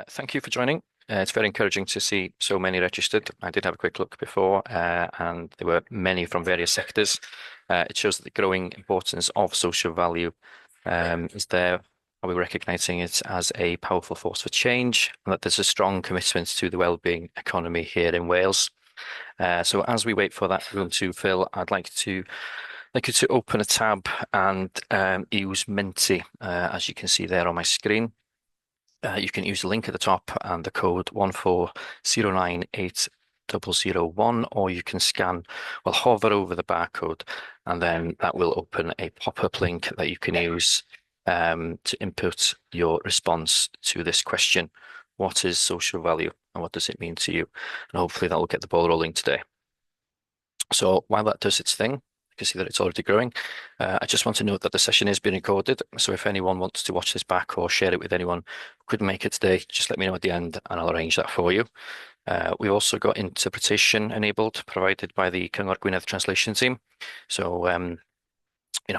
Thank you for joining. It's very encouraging to see so many registered. I did have a quick look before, and there were many from various sectors. It shows that the growing importance of social value is there. Are we recognising it as a powerful force for change, and that there's a strong commitment to the wellbeing economy here in Wales? So as we wait for that room to fill, I'd like you to open a tab and use Menti, as you can see there on my screen. You can use the link at the top and the code 140980001, or you can hover over the barcode, and then that will open a pop-up link that you can use to input your response to this question. What is social value and what does it mean to you? And hopefully that will get the ball rolling today. So while that does its thing, you can see that it's already growing. I just want to note that the session is being recorded. So if anyone wants to watch this back or share it with anyone who couldn't make it today, just let me know at the end and I'll arrange that for you. We've also got interpretation enabled, provided by the Cyngor Gwynedd translation team. So,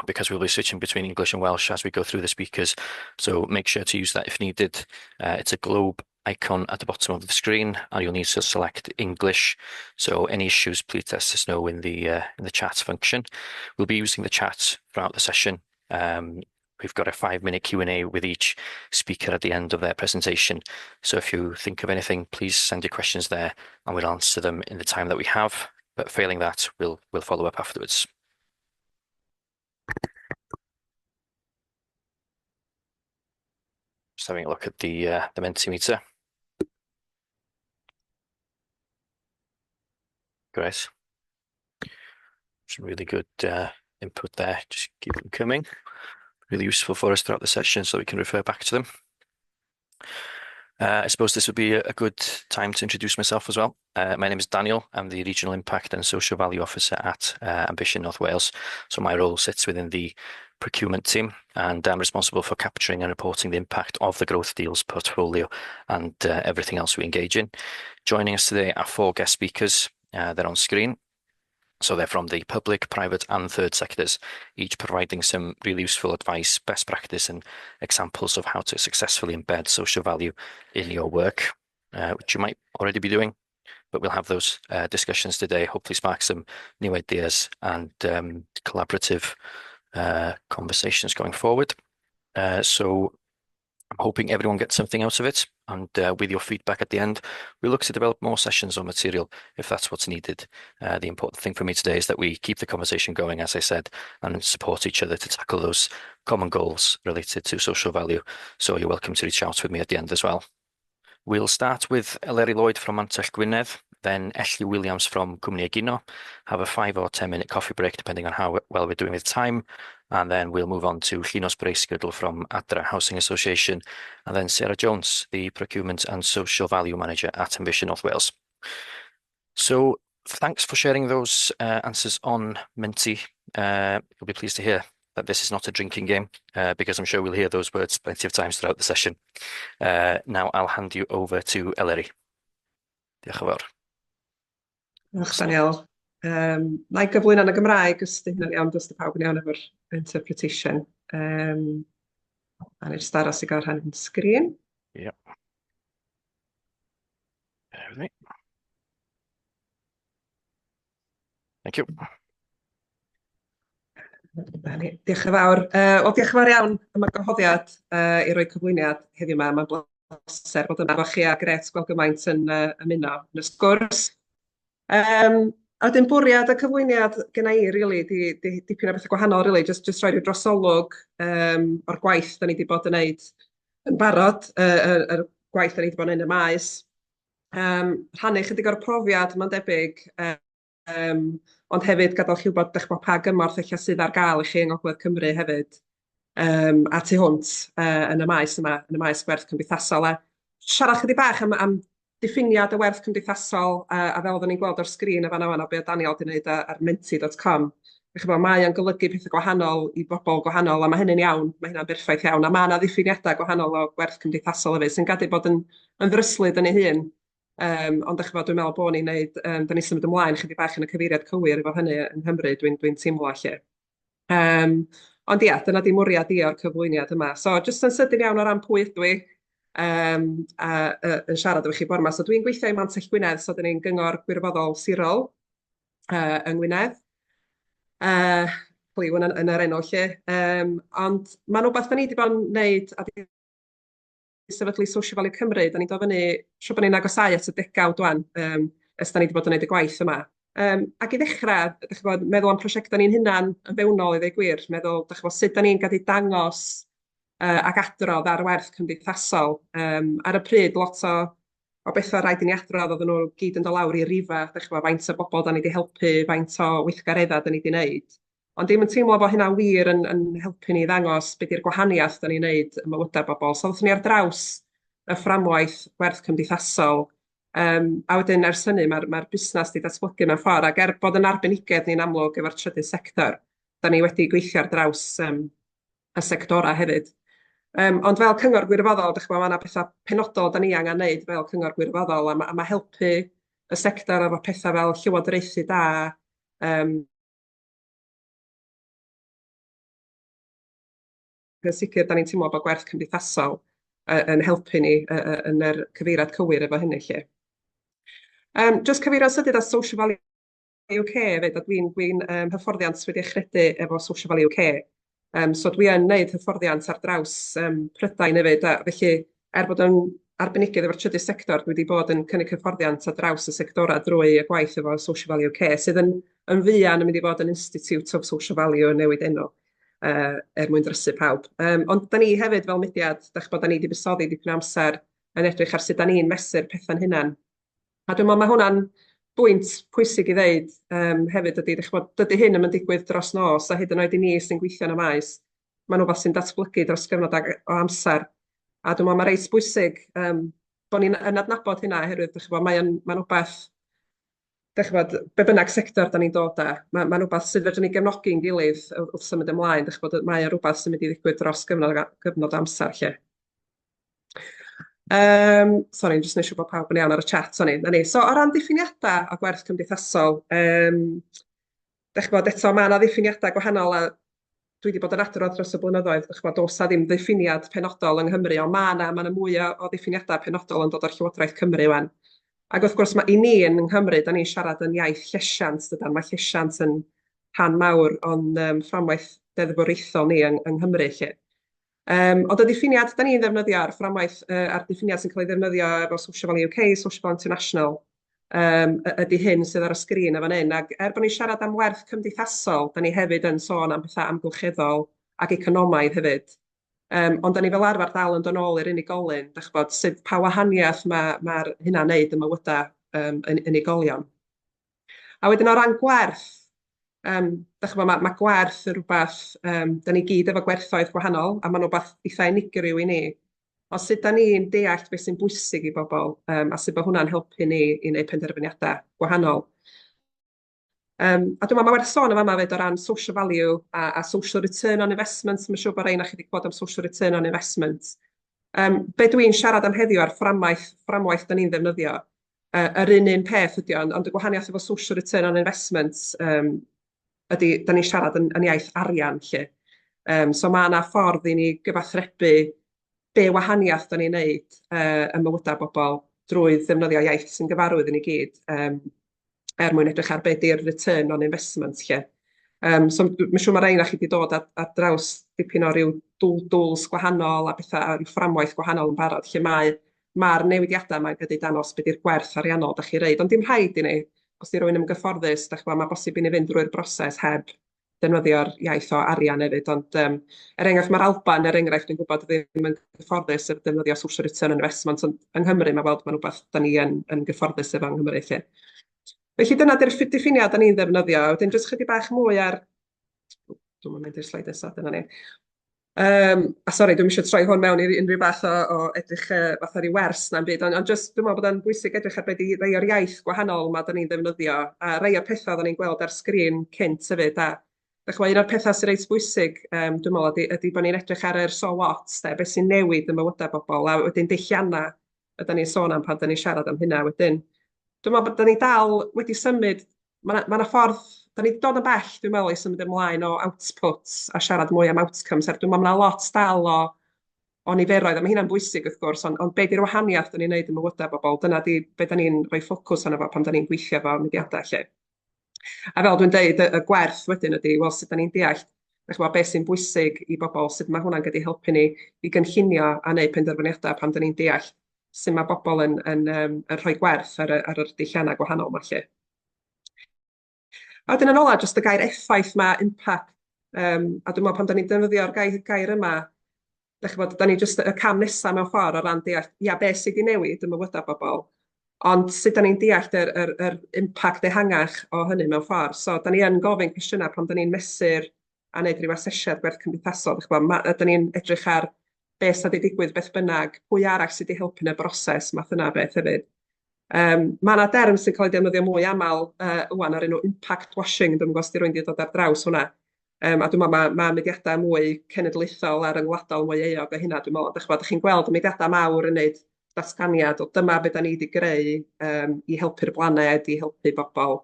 because we'll be switching between English and Welsh as we go through the speakers. So make sure to use that if needed. It's a globe icon at the bottom of the screen, and you'll need to select English. So any issues, please let us know in the chat function. We'll be using the chat throughout the session. We've got a 5-minute Q&A with each speaker at the end of their presentation. So if you think of anything, please send your questions there, and we'll answer them in the time that we have. But failing that, we'll follow up afterwards. Just having a look at the Mentimeter. Great. Some really good input there. Just keep them coming. Really useful for us throughout the session so we can refer back to them. I suppose this would be a good time to introduce myself as well. My name is Daniel. I'm the Regional Impact and Social Value Officer at Ambition North Wales. So my role sits within the procurement team, and I'm responsible for capturing and reporting the impact of the growth deals portfolio and everything else we engage in. Joining us today are 4 guest speakers. They're on screen. So they're from the public, private and third sectors, each providing some really useful advice, best practice and examples of how to successfully embed social value in your work, which you might already be doing. But we'll have those discussions today, hopefully spark some new ideas and collaborative conversations going forward. So I'm hoping everyone gets something out of it, and with your feedback at the end, we'll look to develop more sessions or material if that's what's needed. The important thing for me today is that we keep the conversation going, as I said, and support each other to tackle those common goals related to social value. So you're welcome to reach out with me at the end as well. We'll start with Eleri Lloyd from Mantell Gwynedd, then Ellie Williams from Cwmni Egino, have a 5 or 10-minute coffee break depending on how well we're doing with time, and then we'll move on to Llinos Breisgydl from Adra Housing Association, and then Sarah Jones, the Procurement and Social Value Manager at Ambition North Wales. So thanks for sharing those answers on Menti. You'll be pleased to hear that this is not a drinking game, because I'm sure we'll hear those words plenty of times throughout the session. Now I'll hand you over to Eleri. Diolch yn fawr. Diolch, Daniel. Na i gyflwyno yn y Gymraeg, os di hynny'n iawn, dos di pawb yn iawn efo'r interpretation. A ni jyst aros i gael rhan yn sgrin. Yep. Bear with me. Thank you. Diolch yn fawr. Wel, diolch yn fawr iawn am y gwahoddiad i roi cyflwyniad heddiw yma. Mae'n bleser bod yna efo chi a gret gweld gymaint yn ymuno yn y sgwrs. A wedyn bwriad y cyflwyniad gyda i, really, di dipyn o bethau gwahanol, really, just rhoi rhyw drosolwg o'r gwaith da ni wedi bod yn neud yn barod, yr gwaith da ni wedi bod yn neud y maes. Rhannu chydig o'r profiad, mae'n debyg, ond hefyd gadael chi wybod pa gymorth eich sydd ar gael i chi yng Gogledd Cymru hefyd, a tu hwnt yn y maes yma, yn y maes gwerth cymdeithasol. Siarad chydig bach am diffiniad y werth cymdeithasol, a fel oedden ni'n gweld o'r sgrin y fan o be Daniel wedi wneud ar menti.com. Mae o'n golygu pethau gwahanol i bobl gwahanol, a mae hynny'n iawn, mae hynny'n berffaith iawn, a mae yna ddiffiniadau gwahanol o werth cymdeithasol hefyd, sy'n gallu bod yn ddryslyd yn ei hun. Ond dwi'n meddwl bod ni'n neud, da ni symud ymlaen chydig bach yn y cyfeiriad cywir efo hynny yng Nghymru, dwi'n teimlo lle. Ond ia, dyna di mwriad i o'r cyflwyniad yma. So, jyst yn sydyn iawn o ran pwy ydw i. yn siarad efo chi bore 'ma. So dwi'n gweithio i Mantell Gwynedd, so dyn ni'n gyngor gwirfoddol sirol yng Ngwynedd. Plyw yn yr enw lle. Ond mae'n rhywbeth da ni wedi bod yn wneud a di sefydlu Sosial Cymru. Da ni'n dod fyny, siŵr bod ni'n agosau at y degawd wan, ers da ni wedi bod yn wneud y gwaith yma. Ac i ddechrau, meddwl am prosiectau ni'n hunan yn fewnol i ddweud gwir, meddwl sut da ni'n gallu dangos ac adrodd ar werth cymdeithasol. Ar y pryd, lot o bethau rhaid i ni adrodd, oedden nhw gyd yn dod lawr i rifa, faint o bobl da ni wedi helpu, faint o weithgareddau da ni wedi wneud. Ond dim yn teimlo bod hynna wir yn helpu ni ddangos beth yw'r gwahaniaeth da ni'n wneud ym mywydau bobl. So ddothon ni ar draws y fframwaith werth cymdeithasol. A wedyn ers hynny, mae'r busnes wedi datblygu mewn ffordd, ac bod yn arbenigedd ni'n amlwg efo'r trydydd sector, da ni wedi gweithio ar draws y sectorau hefyd. Ond fel cyngor gwirfoddol, mae yna pethau penodol da ni angen wneud fel cyngor gwirfoddol, a mae helpu y sector efo pethau fel llywodraethu da, yn sicr, da ni'n teimlo bod gwerth cymdeithasol yn helpu ni yn yr cyfeiriad cywir efo hynny lle. Jyst cyfeirio sydyn â Social Value UK hefyd, a dwi'n hyfforddiant wedi chredu efo Social Value UK. So dwi yn wneud hyfforddiant ar draws Prydain hefyd, a felly bod yn arbenigedd efo'r trydydd sector, dwi wedi bod yn cynnig hyfforddiant ar draws y sectorau drwy y gwaith efo Social Value UK, sydd yn fuan yn mynd i fod yn Institute of Social Value yn newid enw mwyn drysu pawb. Ond da ni hefyd fel mudiad, da ni wedi busoddi dipyn o amser yn edrych ar sut da ni'n mesur pethau'n hunan. A dwi'n meddwl mae hwnna'n bwynt pwysig i ddeud hefyd ydy, dydy hyn yn digwydd dros nos, a hyd yn oed i ni sy'n gweithio yn y maes. Mae'n rhywbeth sy'n datblygu dros gyfnod o amser. A dwi'n meddwl mae'n reit bwysig bod ni'n adnabod hynna, oherwydd mae'n rhywbeth, be bynnag sector da ni'n dod â, mae'n rhywbeth sydd fedrwn ni gefnogi'n gilydd wrth symud ymlaen, mae'n rhywbeth sy'n mynd i ddigwydd dros gyfnod amser lle. Sorry, jyst neu siŵr bod pawb yn iawn ar y chat. So, o ran diffiniadau o gwerth cymdeithasol, eto mae yna diffiniadau gwahanol, a dwi wedi bod yn adrodd dros y blynyddoedd, does na ddim diffiniad penodol yng Nghymru, ond mae yna mwy o diffiniadau penodol yn dod o'r Llywodraeth Cymru wan. Ac wrth gwrs, i ni yn Nghymru, da ni'n siarad yn iaith llesiant, dydan. Mae llesiant yn rhan mawr o'n fframwaith deddfwriaethol ni yng Nghymru lle. Ond y diffiniad da ni'n ddefnyddio ar fframwaith, a'r diffiniad sy'n cael ei ddefnyddio efo Social Value UK, Social Value International, ydy hyn sydd ar y sgrin efo hyn. Ac bod ni'n siarad am werth cymdeithasol, da ni hefyd yn sôn am bethau amgylcheddol ac economaidd hefyd. Ond da ni fel arfer dal yn dod nôl i'r unigolyn, sydd pa wahaniaeth mae'r hynna'n neud yn mywydau unigolion. A wedyn o ran gwerth, mae gwerth yn rhywbeth, da ni gyd efo gwerthoedd gwahanol, a mae'n rhywbeth eitha unigryw i ni. O sut da ni'n deall beth sy'n bwysig i bobl, a sut bod hwnna'n helpu ni i wneud penderfyniadau gwahanol. A dwi'n meddwl mae werth sôn yma fyd o ran social value a social return on investment. Mae'n siŵr bod rhain chi wedi gwybod am social return on investment. Be dwi'n siarad am heddiw ar fframwaith da ni'n ddefnyddio, yr un peth ydy ond y gwahaniaeth efo social return on investment ydy, da ni'n siarad yn iaith arian lle. So mae yna ffordd i ni gyfathrebu be wahaniaeth da ni'n neud yn mywydau bobl drwy ddefnyddio iaith sy'n gyfarwydd i ni gyd. Mwyn edrych ar beth yw'r return on investment lle. So, mae'n siŵr mae rhain chi wedi dod ar draws dipyn o ryw dŵls gwahanol a bethau ryw fframwaith gwahanol yn barod, lle mae'r newidiadau mae'n gyda danos beth yw'r gwerth ariannol da chi reid. Ond dim rhaid i ni, os di rwy'n ymgyfforddus, mae bosib i ni fynd drwy'r broses heb defnyddio'r iaith o arian hefyd. Ond enghraifft mae'r Alban, enghraifft dwi'n gwybod ddim yn gyfforddus efo defnyddio social return on investment, ond yng Nghymru mae rhywbeth da ni yn gyfforddus efo yng Nghymru lle. Felly dyna di'r diffiniad da ni'n ddefnyddio. Wedyn jyst chydig bach mwy ar... Dwi'n mynd i'r sleid nesaf, dyna ni. Sori, dwi'n eisiau troi hwn mewn i unrhyw bach o edrych fath ar ei wers na'n byd. Ond jyst dwi'n meddwl bod yn bwysig edrych ar beth i rei o'r iaith gwahanol yma da ni'n ddefnyddio. A rei o'r pethau da ni'n gweld ar sgrin cynt hefyd. Un o'r pethau sy'n reit bwysig, dwi'n meddwl, ydy bod ni'n edrych ar yr so what, beth sy'n newid yn mywydau bobl. A wedyn dillianna, ydyn ni'n sôn am pan da ni'n siarad am hynna wedyn. Dwi'n meddwl bod da ni dal wedi symud, mae yna ffordd, da ni wedi dod yn bell, dwi'n meddwl, i symud ymlaen o outputs a siarad mwy am outcomes. Dwi'n meddwl mae yna lot dal o o niferoedd, a mae hynna'n bwysig wrth gwrs, ond be di'r wahaniaeth da ni'n neud yn mywydau bobl, dyna di be da ni'n rhoi ffocws arno fo pan da ni'n gweithio fo mudiadau lle. A fel dwi'n deud, y gwerth wedyn ydy, wel, sut da ni'n deall, beth sy'n bwysig i bobl, sut mae hwnna'n gallu helpu ni i gynllunio a wneud penderfyniadau pan da ni'n deall sut mae bobl yn rhoi gwerth ar yr dulliannau gwahanol yma lle. A wedyn yn ola, jyst y gair effaith ma, impact, a dwi'n meddwl pan da ni'n defnyddio'r gair yma, da ni jyst y cam nesaf mewn ffordd o ran deall, ia, beth sydd wedi newid yn mywydau bobl, ond sut da ni'n deall yr impact ehangach o hynny mewn ffordd. So, da ni yn gofyn cwestiynau pan da ni'n mesur a wneud rhyw asesiad gwerth cymdeithasol. Da ni'n edrych ar beth sydd wedi digwydd beth bynnag, pwy arall sydd wedi helpu yn y broses, math yna beth hefyd. Mae yna derm sy'n cael ei defnyddio mwy aml wwan ar enw impact washing, dwi'n gwybod os di rwy'n wedi dod ar draws hwnna. A dwi'n meddwl mae mudiadau mwy cenedlaethol ar yngwladol mwy eog o hynna. Dwi'n meddwl, ydych chi'n gweld mudiadau mawr yn gwneud datganiad o dyma beth da ni wedi greu i helpu'r blaned, i helpu bobl.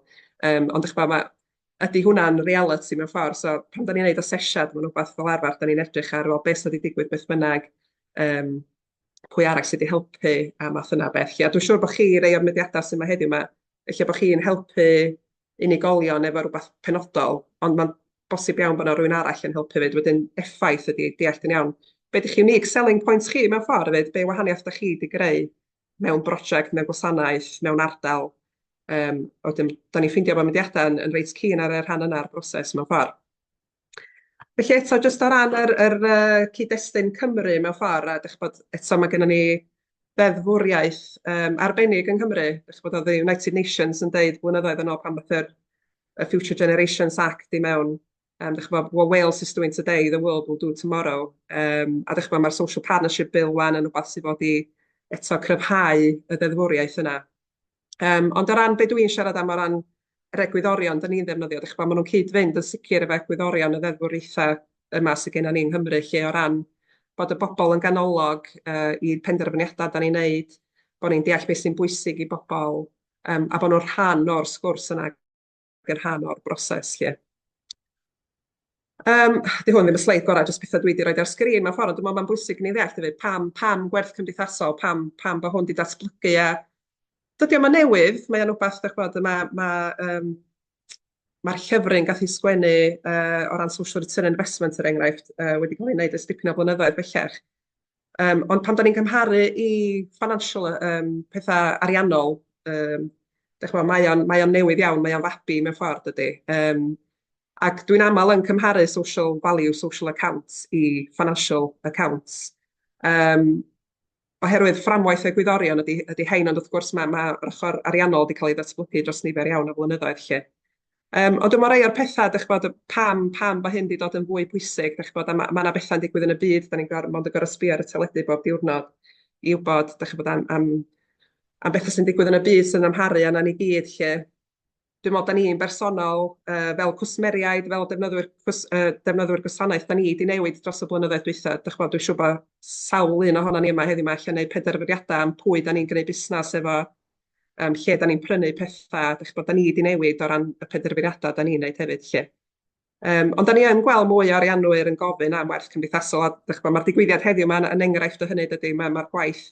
Ond ydy hwnna'n reality mewn ffordd. So pan da ni'n gwneud asesiad, mae'n rhywbeth fel arfer, da ni'n edrych ar beth sydd wedi digwydd beth bynnag, pwy arall sydd wedi helpu a math yna beth. A dwi'n siŵr bod chi rei o'r mudiadau sydd yma heddiw yma, lle bod chi'n helpu unigolion efo rhywbeth penodol, ond mae'n bosib iawn bod yna rhywun arall yn helpu fyd. Wedyn effaith ydy deall yn iawn. Be ydych chi'n unique selling points chi mewn ffordd fyd? Be wahaniaeth ydych chi wedi greu mewn brosiect, mewn gwasanaeth, mewn ardal? Wedyn, da ni'n ffeindio bod mudiadau yn reit keen ar y rhan yna'r broses mewn ffordd. Felly eto, jyst o ran yr cyd-destun Cymru mewn ffordd, a dych bod eto mae gennym ni ddeddfwriaeth arbennig yng Nghymru. Dych bod oedd y United Nations yn deud blynyddoedd yn ôl pan beth y Future Generations Act i mewn. Dych bod, well, Wales is doing today, the world will do tomorrow. A dych bod, mae'r Social Partnership Bill wan yn rhywbeth sydd fod i eto cryfhau y ddeddfwriaeth yna. Ond o ran be dwi'n siarad am o ran yr egwyddorion, da ni'n ddefnyddio, dych bod, maen nhw'n cyd-fynd yn sicr efo egwyddorion y ddeddfwriaethau yma sydd gennym ni yng Nghymru, lle o ran bod y bobl yn ganolog i'r penderfyniadau da ni'n neud, bod ni'n deall beth sy'n bwysig i bobl, a bod nhw'n rhan o'r sgwrs yna, yn rhan o'r broses lle. Di hwn ddim y sleid gorau, jyst bethau dwi wedi rhoi ar sgrin mewn ffordd, ond dwi'n meddwl mae'n bwysig i ni ddeall hefyd pam gwerth cymdeithasol, pam bod hwn wedi datblygu a dydy o'm yn newydd, mae'n rhywbeth, mae'r llyfryn gath ei sgwennu o ran social return investment er enghraifft wedi cael ei wneud ys dipyn o blynyddoedd bellach. Ond pan da ni'n cymharu i financial pethau ariannol, mae o'n newydd iawn, mae o'n fabi mewn ffordd ydy. Ac dwi'n aml yn cymharu social value, social accounts i financial accounts. Oherwydd fframwaith egwyddorion ydy hein, ond wrth gwrs mae'r ochr ariannol wedi cael ei ddatblygu dros nifer iawn o flynyddoedd lle. Ond dwi'n rhoi o'r pethau, dych bod, pam bod hyn wedi dod yn fwy pwysig, dych bod, mae yna bethau'n digwydd yn y byd, da ni'n mond y gorau sbio ar y teledu bob diwrnod i wybod, dych bod, am bethau sy'n digwydd yn y byd sy'n amharu yna ni gyd lle. Dwi'n meddwl, da ni'n bersonol fel cwsmeriaid, fel defnyddwyr gwasanaeth, da ni wedi newid dros y blynyddoedd dwytha. Dwi'n siŵr bod sawl un ohono ni yma heddiw yma allan gwneud penderfyniadau am pwy da ni'n gwneud busnes efo, lle da ni'n prynu pethau. Da ni wedi newid o ran y penderfyniadau da ni'n gwneud hefyd lle. Ond da ni yn gweld mwy o ariannwyr yn gofyn am werth cymdeithasol. Mae'r digwyddiad heddiw yma yn enghraifft o hynny dydy. Mae'r gwaith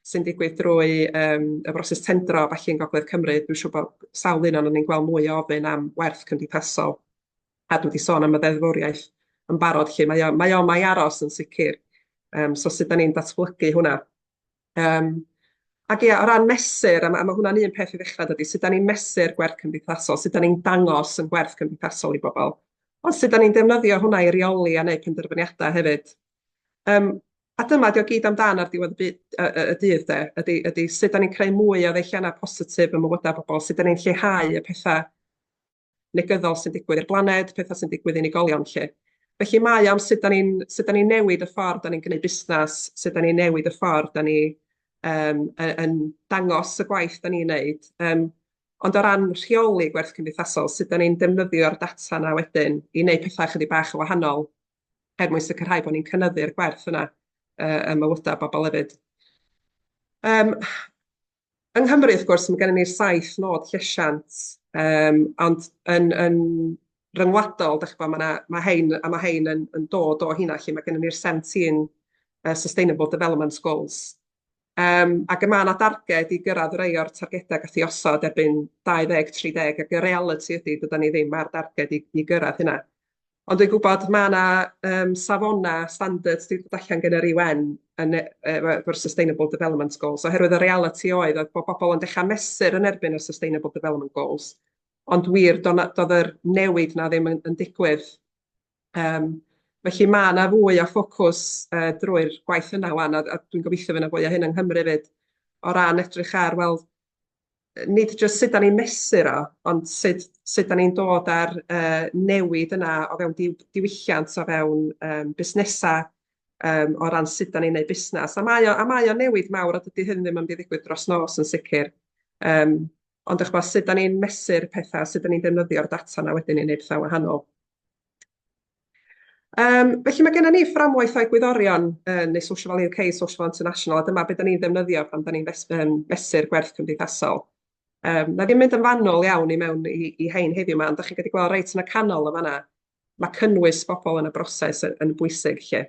sy'n digwydd drwy y broses tendro falle yn Gogledd Cymru. Dwi'n siŵr bod sawl un o'n ni'n gweld mwy o ofyn am werth cymdeithasol. A dwi wedi sôn am y ddeddfwriaeth yn barod lle mae aros yn sicr. So sut da ni'n datblygu hwnna. Ac ia, o ran mesur, a mae hwnna'n un peth i ddechrau dydy, sut da ni'n mesur gwerth cymdeithasol, sut da ni'n dangos yn gwerth cymdeithasol i bobl. Ond sut da ni'n defnyddio hwnna i reoli a wneud penderfyniadau hefyd. A dyma, di o gyd amdan ar diwedd y dydd, ydy sut da ni'n creu mwy o ddeilliannau positif yn mywydau bobl, sut da ni'n lleihau y pethau negyddol sy'n digwydd i'r blaned, pethau sy'n digwydd unigolion lle. Felly mae am sut da ni'n newid y ffordd da ni'n gwneud busnes, sut da ni'n newid y ffordd da ni yn dangos y gwaith da ni'n neud. Ond o ran rheoli gwerth cymdeithasol, sut da ni'n defnyddio'r data yna wedyn i wneud pethau chydig bach o wahanol, mwyn sicrhau bod ni'n cynyddu'r gwerth yna ym mywydau bobl hefyd. Yng Nghymru, wrth gwrs, mae gennym ni'r 7 nod llesiant, ond yn ryngwladol, mae hein yn dod o hynna, lle mae gennym ni'r 17 Sustainable Development Goals. Ac yma yna darged i gyrraedd rhai o'r targedau gath i osod erbyn 2030 ac y reality ydy dyda ni ddim ar darged i gyrraedd hynna. Ond dwi'n gwybod mae yna safona standards wedi dod allan gen yr UN efo'r Sustainable Development Goals, oherwydd y reality oedd bod bobl yn dechrau mesur yn erbyn y Sustainable Development Goals, ond wir doedd yr newid na ddim yn digwydd. Felly mae yna fwy o ffocws drwy'r gwaith yna wan, a dwi'n gobeithio fydd yna fwy o hyn yng Nghymru fyd, o ran edrych ar, wel, nid jyst sut da ni'n mesur o, ond sut da ni'n dod ar newid yna o fewn diwylliant o fewn busnesau, o ran sut da ni'n neud busnes. A mae o newid mawr, a dydy hyn ddim yn mynd i ddigwydd dros nos yn sicr. Ond eich bod sut da ni'n mesur pethau, sut da ni'n defnyddio'r data yna wedyn i wneud pethau wahanol. Felly mae gennym ni fframwaith o egwyddorion neu Social Value UK, Social Value International, a dyma beth da ni'n defnyddio pan da ni'n mesur gwerth cymdeithasol. Na ddim mynd yn fanwl iawn i mewn i hein heddiw yma, ond da chi'n gallu gweld reit yn y canol o fanna, mae cynnwys bobl yn y broses yn bwysig lle.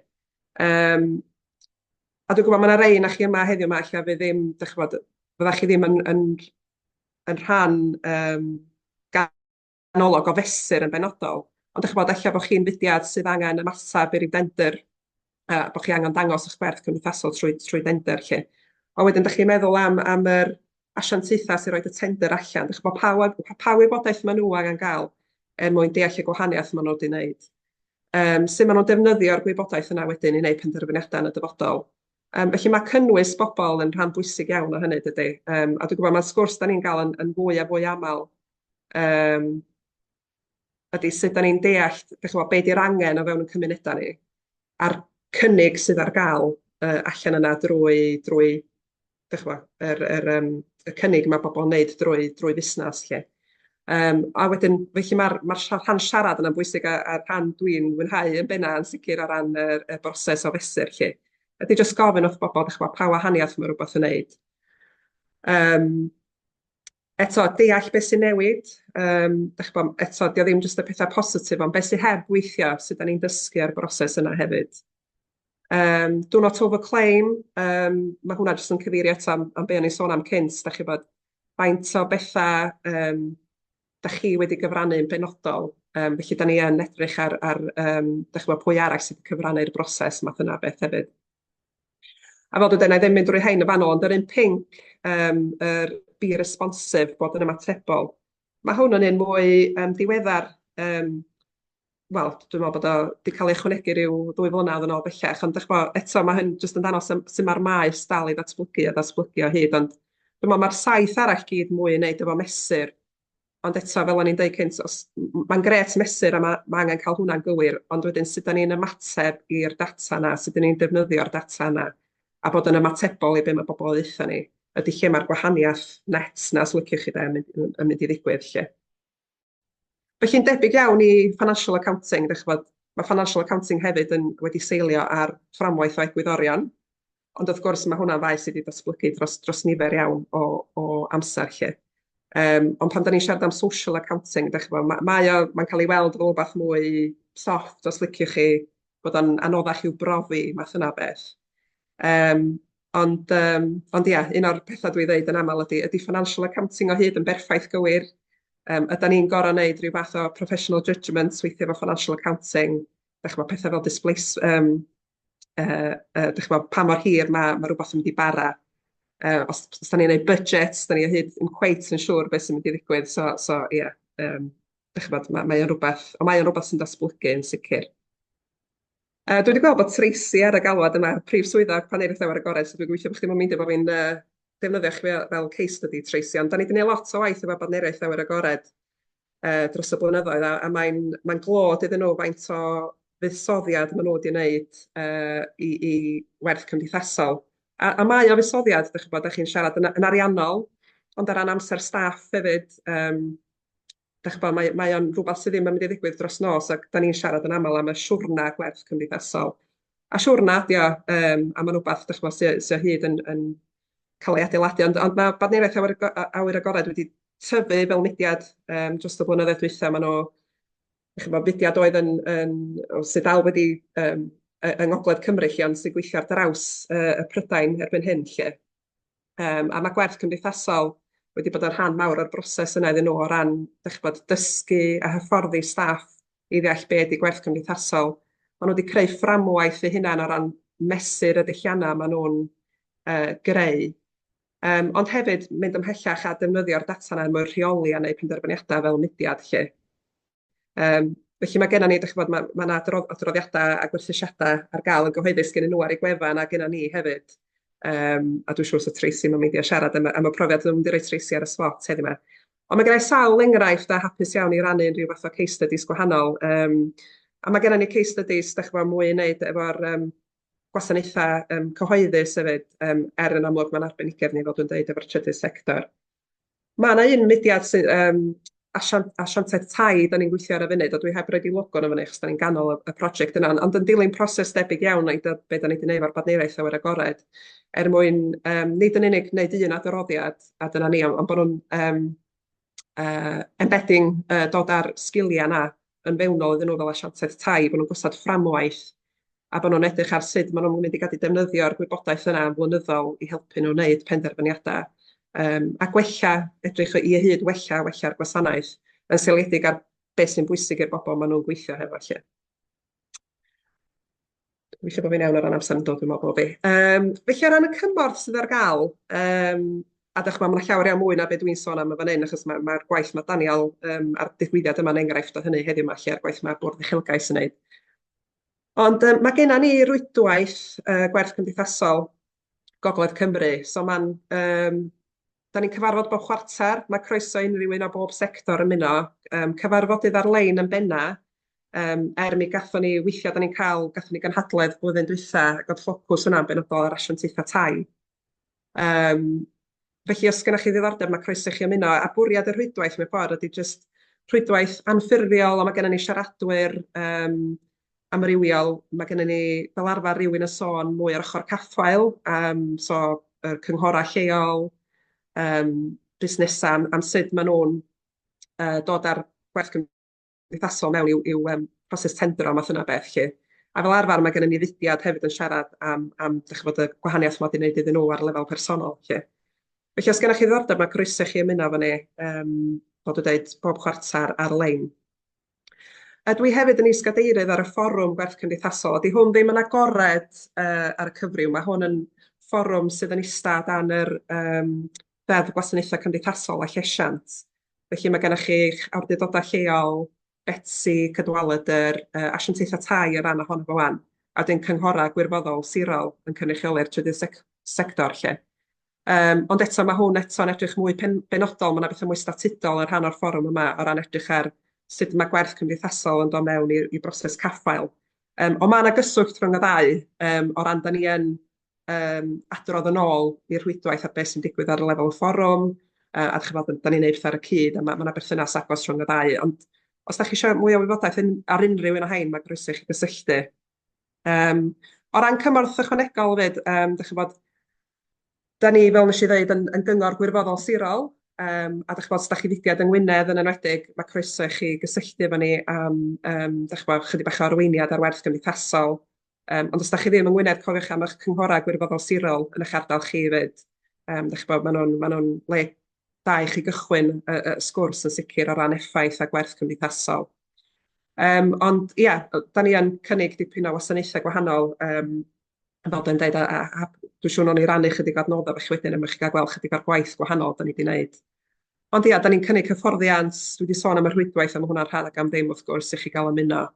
A dwi'n gwybod mae yna rei na chi yma heddiw yma lle fydd ddim, fydda chi ddim yn rhan ganolog o fesur yn benodol. Ond eich bod eich bod chi'n fudiad sydd angen ymateb i'r dender, bod chi angen dangos eich gwerth cymdeithasol trwy dender lle. A wedyn, da chi'n meddwl am yr asiantaethau sy'n rhoi y tender allan. Dych bod pa wybodaeth maen nhw angen gael mwyn deall y gwahaniaeth maen nhw wedi wneud. Sut maen nhw'n defnyddio'r gwybodaeth yna wedyn i wneud penderfyniadau yn y dyfodol. Felly mae cynnwys bobl yn rhan bwysig iawn o hynny dydy. A dwi'n gwybod mae'r sgwrs da ni'n gael yn fwy a fwy aml. Ydy sut da ni'n deall, be di'r angen o fewn y cymunedau ni, a'r cynnig sydd ar gael allan yna drwy y cynnig mae bobl yn wneud drwy busnes lle. A wedyn, felly mae'r rhan siarad yna'n bwysig a rhan dwi'n mwynhau yn benna yn sicr o ran y broses o fesur lle. Ydy jyst gofyn wrth bobl, pa wahaniaeth mae rhywbeth yn wneud. Eto, deall beth sy'n newid. Eto, dio ddim jyst y pethau positif, ond beth sy'n heb weithio, sydd da ni'n dysgu ar y broses yna hefyd. Do not overclaim, mae hwnna jyst yn cyfeirio eto am be o'n i'n sôn am cynt, da chi bod faint o bethau da chi wedi gyfrannu yn benodol, felly da ni yn edrych ar pwy arall sydd wedi cyfrannu'r broses math yna beth hefyd. A fel dwi'n ddim mynd drwy hein y fanol, ond yr un pink, be responsive, bod yn ymatebol. Mae hwn yn un mwy diweddar, wel, dwi'n meddwl bod o wedi cael ei ychwanegu rhyw 2 flynedd yn ôl bellach, ond eto mae hyn jyst yn danos sy'n mae'r maes dal i ddatblygu o hyd, ond dwi'n meddwl mae'r saith arall gyd mwy yn neud efo mesur, ond eto fel o'n i'n deud cynt, mae'n gret mesur a mae angen cael hwnna'n gywir, ond wedyn sut da ni'n ymateb i'r data yna, sut da ni'n defnyddio'r data yna, a bod yn ymatebol i be mae bobl yn ddeitha ni, ydy lle mae'r gwahaniaeth net na os liciwch chi yn mynd i ddigwydd lle. Felly'n debyg iawn i financial accounting, mae financial accounting hefyd wedi seilio ar fframwaith o egwyddorion, ond wrth gwrs mae hwnna'n faes sydd wedi datblygu dros nifer iawn o amser lle. Ond pan da ni'n siarad am social accounting, mae'n cael ei weld fel rhywbeth mwy soft os liciwch chi, bod o'n anoddach i'w brofi math yna beth. Ond ia, un o'r pethau dwi'n dweud yn aml ydy financial accounting o hyd yn berffaith gywir. Ydyn ni'n gorau wneud rhyw fath o professional judgment weithio efo financial accounting, pethau fel displace, pa mor hir mae rhywbeth yn mynd i bara. Os da ni'n gwneud budgets, da ni o hyd yn cweit yn siŵr beth sy'n mynd i ddigwydd. So ia, mae o'n rhywbeth sy'n datblygu yn sicr. Dwi wedi gweld bod Tracy ar y galwad yma, prif swyddog Paneirydd Ewyr Agored, so dwi'n gweithio bod chi'n mynd i bod fi'n defnyddio chi fel case study Tracy, ond da ni wedi gwneud lot o waith efo Paneirydd Ewyr Agored dros y blynyddoedd, a mae'n glod iddyn nhw faint o fuddsoddiad maen nhw wedi wneud i werth cymdeithasol. A mae o fuddsoddiad, da chi'n siarad yn ariannol, ond ar ran amser staff hefyd, mae o'n rhywbeth sydd ddim yn mynd i ddigwydd dros nos, ac da ni'n siarad yn aml am y siwrna gwerth cymdeithasol. A siwrna, a mae'n rhywbeth sy'n hyd yn cael ei adeiladu, ond mae Badneiraeth Awyr Agored wedi tyfu fel mudiad dros y blynyddoedd dwytha. Mae nhw, fudiad oedd sydd dal wedi yng Ngogledd Cymru lle, ond sy'n gweithio ar draws y Prydain erbyn hyn lle. A mae Gwerth Cymdeithasol wedi bod yn rhan mawr o'r broses yna iddyn nhw o ran, dysgu a hyfforddi staff i ddeall be ydy Gwerth Cymdeithasol. Maen nhw wedi creu fframwaith eu hunain o ran mesur y dulliannau maen nhw'n greu. Ond hefyd mynd ymhellach a defnyddio'r data yna mewn rheoli a wneud penderfyniadau fel mudiad lle. Felly mae gennym ni, mae yna adroddiadau a gwerthusiadau ar gael yn gyhoeddus gen nhw ar eu gwefan a gennym ni hefyd. A dwi'n siŵr sy'n Tracy mae'n mynd i siarad am y profiad dwi'n mynd i roi Tracy ar y spot heddiw yma. Ond mae gennym ni sawl enghraifft a hapus iawn i rannu rhyw fath o case studies gwahanol. A mae gennym ni case studies, mwy i wneud efo'r gwasanaethau cyhoeddus hefyd, yn amlwg mae'n arbenigedd ni fel dwi'n dweud efo'r trydydd sector. Mae yna un mudiad asiantaeth tai da ni'n gweithio ar y funud, a dwi heb roed i logo yn y fyny, achos da ni'n ganol y prosiect yna, ond yn dilyn proses debyg iawn i be da ni wedi gwneud efo'r badneiraeth awyr agored, mwyn nid yn unig wneud un adroddiad, a dyna ni, ond bod nhw'n embedding dod ar sgiliau yna yn fewnol iddyn nhw fel asiantaeth tai, bod nhw'n gosod fframwaith, a bod nhw'n edrych ar sut maen nhw'n mynd i gadw defnyddio'r gwybodaeth yna yn flynyddol i helpu nhw wneud penderfyniadau. A gwella, edrych i hyd wella'r gwasanaeth, yn seiliedig ar beth sy'n bwysig i'r bobl maen nhw'n gweithio hefo lle. Dwi'n eisiau bod fi'n iawn ar ran amser yn dod dwi'n meddwl bo fi. Felly ar ran y cymorth sydd ar gael, a mae'n llawer iawn mwy na beth dwi'n sôn am y fan hyn, achos mae'r gwaith mae Daniel a'r digwyddiad yma'n enghraifft o hynny heddiw yma lle, a'r gwaith mae'r Bwrdd Uchelgais yn wneud. Ond mae gennym ni rwydwaith Gwerth Cymdeithasol Gogledd Cymru, so da ni'n cyfarfod bob chwarter, mae croeso unrhyw un o bob sector yn muno, cyfarfodydd ar-lein yn benna, mi gathon ni weithiau, gathon ni gynhadledd blwyddyn dwytha, ac oedd ffocws yna'n benodol ar asiantaethau tai. Felly os gennych chi ddiddordeb, mae croeso chi ymuno, a bwriad y rhwydwaith mewn ffordd ydy just rhwydwaith anffurfiol, ond mae gennym ni siaradwyr amrywiol, mae gennym ni fel arfer rhywun yn sôn mwy ar ochr caffael, so y cynghorau lleol, busnesau am sut maen nhw'n dod ar Gwerth Cymdeithasol mewn i'w proses tendro math yna beth lle. A fel arfer mae gennym ni fudiad hefyd yn siarad am y gwahaniaeth mod i wneud iddyn nhw ar lefel personol lle. Felly os gennych chi ddiddordeb, mae croeso chi ymuno efo ni, bod dwi'n dweud bob chwarter ar-lein. Dwi hefyd yn isgadeirydd ar y fforwm Gwerth Cymdeithasol. Ydy hwn ddim yn agored ar y cyfryw. Mae hwn yn fforwm sydd yn eistedd dan yr ddeddf gwasanaethau cymdeithasol a llesiant. Felly mae gennych chi awdurdodau lleol, Betsy, Cadwaladr, asiantaethau tai o ran ohono fo wan, a wedyn cynghorau gwirfoddol sirol yn cynrychioli'r trydydd sector lle. Ond eto mae hwn eto'n edrych mwy benodol, mae yna bethau mwy statudol yn rhan o'r fforwm yma o ran edrych ar sut mae Gwerth Cymdeithasol yn dod mewn i broses caffael. Ond mae yna gyswllt rhwng y ddau o ran da ni yn adrodd yn ôl i'r rhwydwaith a beth sy'n digwydd ar y lefel y fforwm, a da ni'n neud pethau ar y cyd, a mae yna berthynas agos rhwng y ddau. Ond os da chi eisiau mwy o wybodaeth ar unrhyw un o hein, mae groeso i chi gysylltu. O ran cymorth ychwanegol fyd, da ni, fel nes i ddeud, yn gyngor gwirfoddol sirol, a os da chi fudiad yng Ngwynedd yn enwedig, mae croeso i chi gysylltu efo ni am chydig bach o arweiniad ar werth gymdeithasol. Ond os da chi ddim yng Ngwynedd, cofiwch am eich cynghorau gwirfoddol sirol yn eich ardal chi fyd. Mae nhw'n le da i chi gychwyn y sgwrs yn sicr o ran effaith a gwerth cymdeithasol. Ond ia, da ni yn cynnig dipyn o wasanaethau gwahanol, fel dwi'n dweud, a dwi'n siŵr o'n i rannu chydig adnoddau fach wedyn am eich gael gweld chydig o'r gwaith gwahanol da ni wedi wneud. Ond ia, da ni'n cynnig hyfforddiant, dwi wedi sôn am y rhwydwaith am hwnna'n rhan ag am ddim wrth gwrs i chi gael ymuno.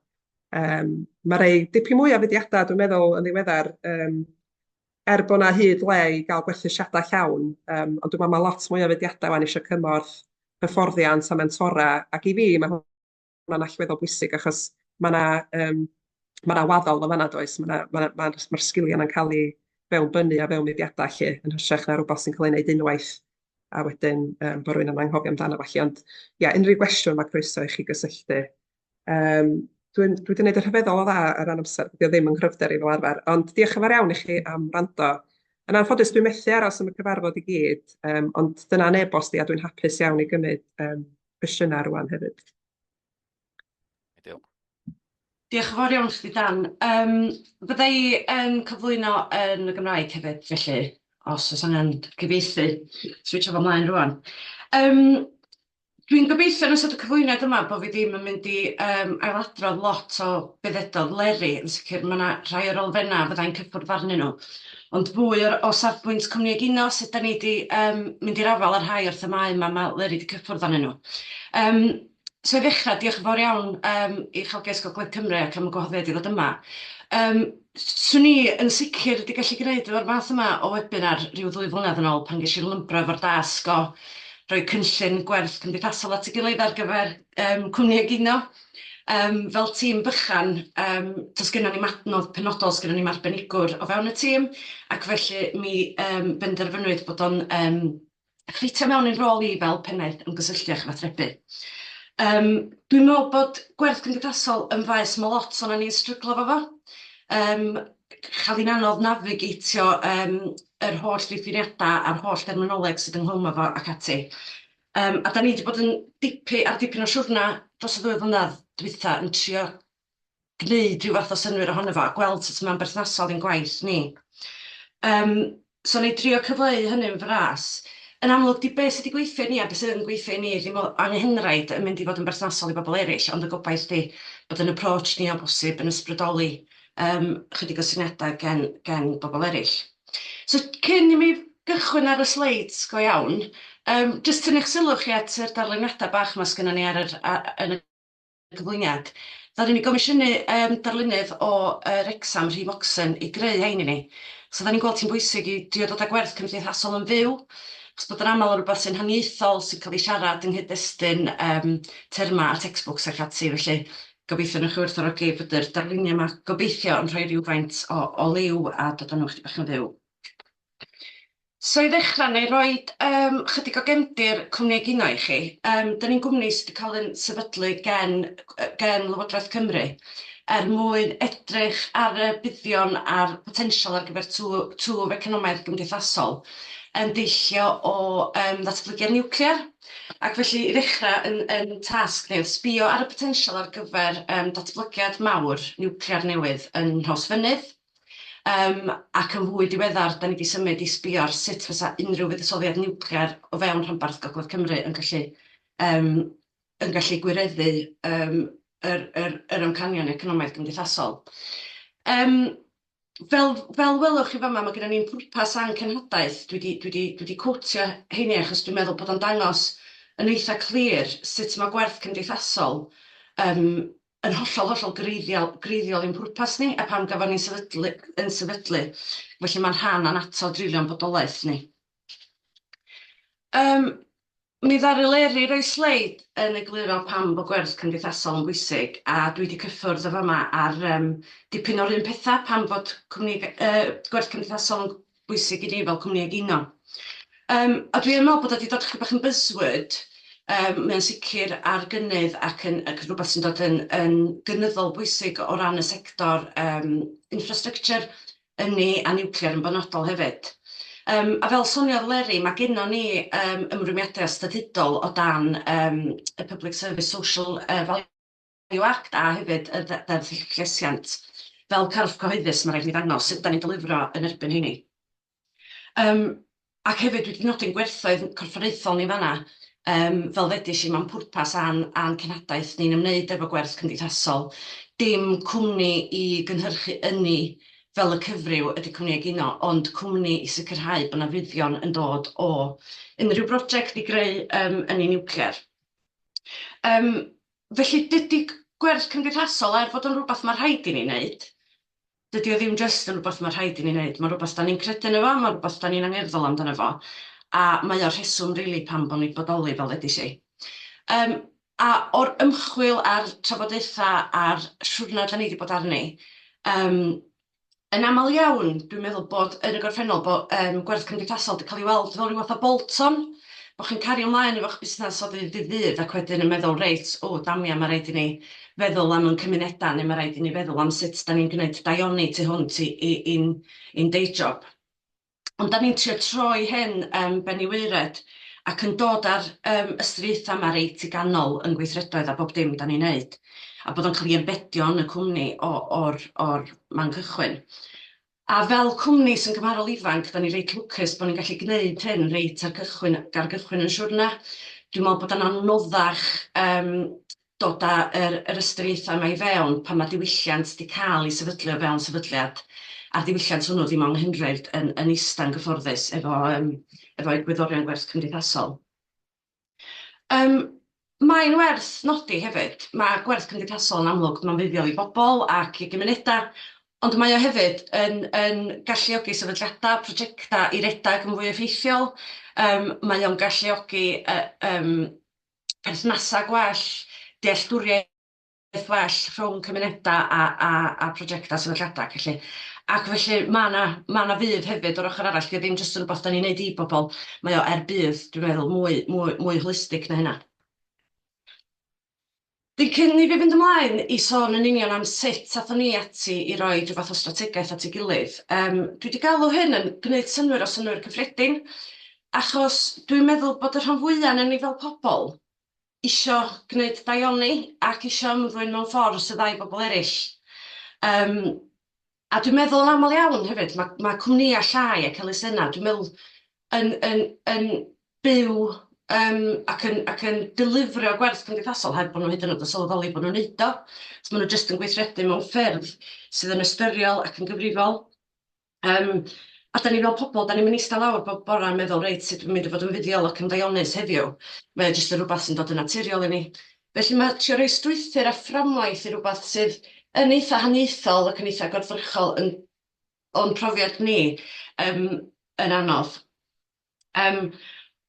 Mae rei dipyn mwy o fudiadau, dwi'n meddwl, yn ddiweddar, bod na hyd le i gael gwerthusiadau llawn, ond dwi'n meddwl mae lot mwy o fudiadau wan eisiau cymorth, hyfforddiant a mentora, ac i fi mae hwnna'n allweddol bwysig achos mae yna waddol o fanna does, mae'r sgiliau yna'n cael ei fewnbynnu a fewnfudiadau lle yn hytrach na rhywbeth sy'n cael ei wneud unwaith a wedyn bod rhywun yn anghofio amdano falle. Ond ia, unrhyw gwestiwn mae croeso i chi gysylltu. Dwi wedi gwneud y rhyfeddol o dda ar ran amser, dwi ddim yn cryfder i fel arfer, ond diolch yn fawr iawn i chi am wrando. Yn anffodus, dwi'n methu aros am y cyfarfod i gyd, ond dyna'n e-bost i a dwi'n hapus iawn i gymryd cwestiynau rwan hefyd. Ideal. Diolch yn fawr iawn chdi Dan. Bydda i yn cyflwyno yn y Gymraeg hefyd, felly, os oes angen cyfieithu, switcho fo mlaen rwan. Um, Dwi'n gobeithio yn ystod y cyflwyniad yma bod fi ddim yn mynd i ailadrodd lot o beddedodd leri. Yn sicr, mae yna rhai o'r olfenna fyddai'n cyffwrdd arnyn nhw. Ond fwy o safbwynt cwmni egino, sut da ni wedi mynd i'r afal ar rhai o'r themau yma mae leri wedi cyffwrdd arnyn nhw. So i ddechrau, diolch yn fawr iawn i Uchelgais Gogledd Cymru ac am y gwahoddiad i ddod yma. Swn i yn sicr wedi gallu gwneud efo'r math yma o webinar rhyw 2 flynedd yn ôl pan ges i'r lymbro efo'r dasg o roi cynllun gwerth cymdeithasol at ei gilydd ar gyfer cwmni egino. Fel tîm bychan, does gennym ni adnodd penodol, sgennym ni arbenigwr o fewn y tîm, ac felly mi benderfynwyd bod o'n ffitio mewn i'n rôl i fel pennaeth ymgysylltu a chyfathrebu. Dwi'n meddwl bod gwerth cymdeithasol yn faes mae lot o'n ni'n stryglo fo fo. Chael hi'n anodd navigatio yr holl ddiffiniadau a'r holl terminoleg sydd ynghlwm efo ac ati. A da ni wedi bod yn dipyn o siwrna dros y 2 flynedd dwytha yn trio gwneud rhyw fath o synwyr ohono fo, a gweld sut mae'n berthnasol i'n gwaith ni. So ni trio cyfleu hynny'n fras. Yn amlwg, di beth sydd wedi gweithio ni a beth sydd yn gweithio ni ddim anghenraid yn mynd i fod yn berthnasol i bobl eraill, ond y gobaith di bod yn approach ni o bosib yn ysbrydoli chydig o syniadau gen bobl eraill. So cyn i mi gychwyn ar y sleids go iawn, jyst tynnu'ch sylw chi at yr darluniadau bach mae sgynnon ni yn y cyflwyniad. Ddaru ni gomisiynu darlunydd o'r exam Rhif Moxon i greu hein i ni. So da ni'n gweld hi'n bwysig i drio dod â gwerth cymdeithasol yn fyw, achos bod yn aml yn rhywbeth sy'n haniaethol sy'n cael ei siarad yng nghyd-destun terma a textbooks ac ati, felly gobeithio nhw'ch werthfawrogi bod yr darluniau yma gobeithio yn rhoi rhywfaint o liw a dod â nhw chydig bach yn fyw. So i ddechrau, neu roi chydig o gefndir cwmni egino i chi. Da ni'n gwmni sydd wedi cael yn sefydlu gen Lywodraeth Cymru mwyn edrych ar y buddion a'r potensial ar gyfer twf economaidd gymdeithasol yn deillio o ddatblygiad niwclear. Ac felly i ddechrau yn tasg ni, sbio ar y potensial ar gyfer datblygiad mawr niwclear newydd yn Nhrawsfynydd. Ac yn fwy diweddar, da ni wedi symud i sbio ar sut fysa unrhyw fuddsoddiad niwclear o fewn rhanbarth Gogledd Cymru yn gallu gwireddu yr amcanion economaidd gymdeithasol. Fel welwch chi fama, mae gennym ni'n pwrpas ancenhadaeth. Dwi wedi cwtio heini achos dwi'n meddwl bod o'n dangos yn eitha clir sut mae gwerth cymdeithasol yn hollol greiddiol i'n pwrpas ni a pam gafon ni'n sefydlu. Felly mae'n rhan anato drilion bodolaeth ni. Mi ddaru Leri roi sleid yn egluro pam bod gwerth cymdeithasol yn bwysig, a dwi wedi cyffwrdd o fama ar dipyn o'r un pethau pam bod gwerth cymdeithasol yn bwysig i ni fel cwmni egino. A dwi'n meddwl bod wedi dod chydig bach yn buzzword, mae'n sicr ar gynnydd ac yn rhywbeth sy'n dod yn gynyddol bwysig o ran y sector infrastructure ynni a niwclear yn benodol hefyd. A fel soniodd Leri, mae gennym ni ymrwymiadau statudol o dan y Public Service Social Value Act a hefyd y Deddf Llesiant. Fel carf cyhoeddus, mae rhaid ni ddangos sut da ni'n delifro yn erbyn hynny. Ac hefyd wedi nodi'n gwerthoedd corfforaethol ni fanna, fel ddedais i mewn pwrpas a'n cenhadaeth ni'n ymwneud efo gwerth cymdeithasol, dim cwmni i gynhyrchu ynni fel y cyfryw ydy cwmni egino, ond cwmni i sicrhau bod yna fuddion yn dod o unrhyw brosiect i greu ynni niwclear. Felly dydy gwerth cymdeithasol fod yn rhywbeth mae rhaid i ni wneud. Dydy o ddim jyst yn rhywbeth mae rhaid i ni wneud. Mae rhywbeth da ni'n credu yn efo, mae rhywbeth da ni'n angerddol amdano fo. A mae o'r rheswm rili pam bod ni'n bodoli fel ddedais i. A o'r ymchwil a'r trafodaethau a'r siwrna da ni wedi bod arni, yn aml iawn, dwi'n meddwl bod yn y gorffennol bod gwerth cymdeithasol wedi cael ei weld fel rhyw fath o bolton, bod chi'n cario ymlaen efo'ch busnes o ddydd i ddydd ac wedyn yn meddwl, reit, damia, mae rhaid i ni feddwl am ein cymunedau neu mae rhaid i ni feddwl am sut da ni'n gwneud daioni tu hwnt i'n day job. Ond da ni'n trio troi hyn ben i weired ac yn dod ar ystyriaethau yma reit i ganol yn gweithredoedd a bob dim da ni'n neud. a bod o'n cael ei embedio yn y cwmni o'r man cychwyn. A fel cwmni sy'n gymharol ifanc, da ni reit lwcus bod ni'n gallu gwneud hyn reit ar gychwyn yn siwrna. Dwi'n meddwl bod yn anoddach dod â'r ystyriaethau yma i fewn pan mae diwylliant wedi cael ei sefydlu o fewn sefydliad, a'r diwylliant hwnnw ddim ond hynrhaid yn ista'n gyfforddus efo egwyddorion gwerth cymdeithasol. Mae'n werth nodi hefyd, mae gwerth cymdeithasol yn amlwg mae'n fuddiol i bobl ac i gymunedau, ond mae o hefyd yn galluogi sefydliadau, prosiectau i redag yn fwy effeithiol. Mae o'n galluogi perthnasau gwell, dealltwriaeth well rhwng cymunedau a prosiectau sefydliadau. Felly. Ac felly mae yna fydd hefyd o'r ochr arall, ddim jyst yn rhywbeth da ni'n neud i bobl, mae o bydd, dwi'n meddwl, mwy holistig na hynna. Cyn i fi fynd ymlaen i sôn yn union am sut athon ni ati i roi rhyw fath o strategaeth at ei gilydd. Dwi wedi galw hyn yn gwneud synwyr o synwyr cyffredin, achos dwi'n meddwl bod y rhan fwyaf yn ni fel pobl isio gwneud daioni ac isio ymddwyn mewn ffordd sydd ddau bobl eraill. A dwi'n meddwl yn aml iawn hefyd, mae cwmnïau llai ac elusennau, dwi'n meddwl yn byw ac yn delifrio gwerth cymdeithasol heb bod nhw hyd yn oed yn sylweddoli bod nhw'n neud o. So maen nhw jyst yn gweithredu mewn ffyrdd sydd yn ystyrol ac yn gyfrifol. A da ni fel pobl, da ni'n mynd eistedd lawr bob bore yn meddwl, reit, sut dwi'n mynd i fod yn fuddiol ac yn ddaionnus heddiw. Mae o jyst yn rhywbeth sy'n dod yn naturiol i ni. Felly mae trio rhoi strwythur a fframwaith i rhywbeth sydd yn eitha haniaethol ac yn eitha gorfyrchol o'n profiad ni yn anodd.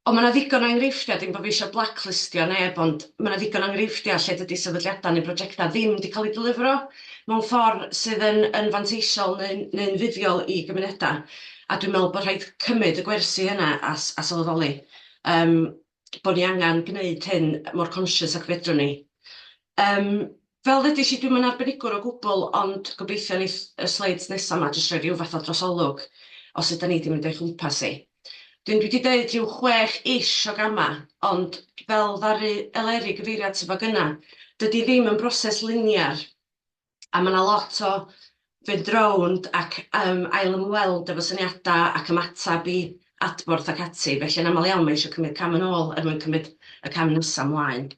Ond mae yna ddigon o enghreifftiau, dim bod fi eisiau blacklistio neb, ond mae yna ddigon o enghreifftiau lle dydy sefydliadau neu brosiectau ddim wedi cael ei delifro mewn ffordd sydd yn fanteisiol neu'n fuddiol i gymunedau. A dwi'n meddwl bod rhaid cymryd y gwersi yna a sylweddoli bod ni angen gwneud hyn mor conscious ac fedrwn ni. Fel ddedais i, dwi'n mynd arbenigwr o gwbl, ond gobeithio ni y sleids nesaf yma jyst rhoi rhyw fath o drosolwg os ydym ni wedi mynd o'i chwmpas i. Dwi wedi dweud rhyw 6 o gama, ond fel ddaru Eleri gyfeiriad sydd fo gyna, dydy ddim yn broses liniar. A mae yna lot o fynd rownd ac ail ymweld efo syniadau ac ymatab i adborth ac ati. Felly yn aml iawn mae eisiau cymryd cam yn ôl er mwyn cymryd y cam nesaf ymlaen.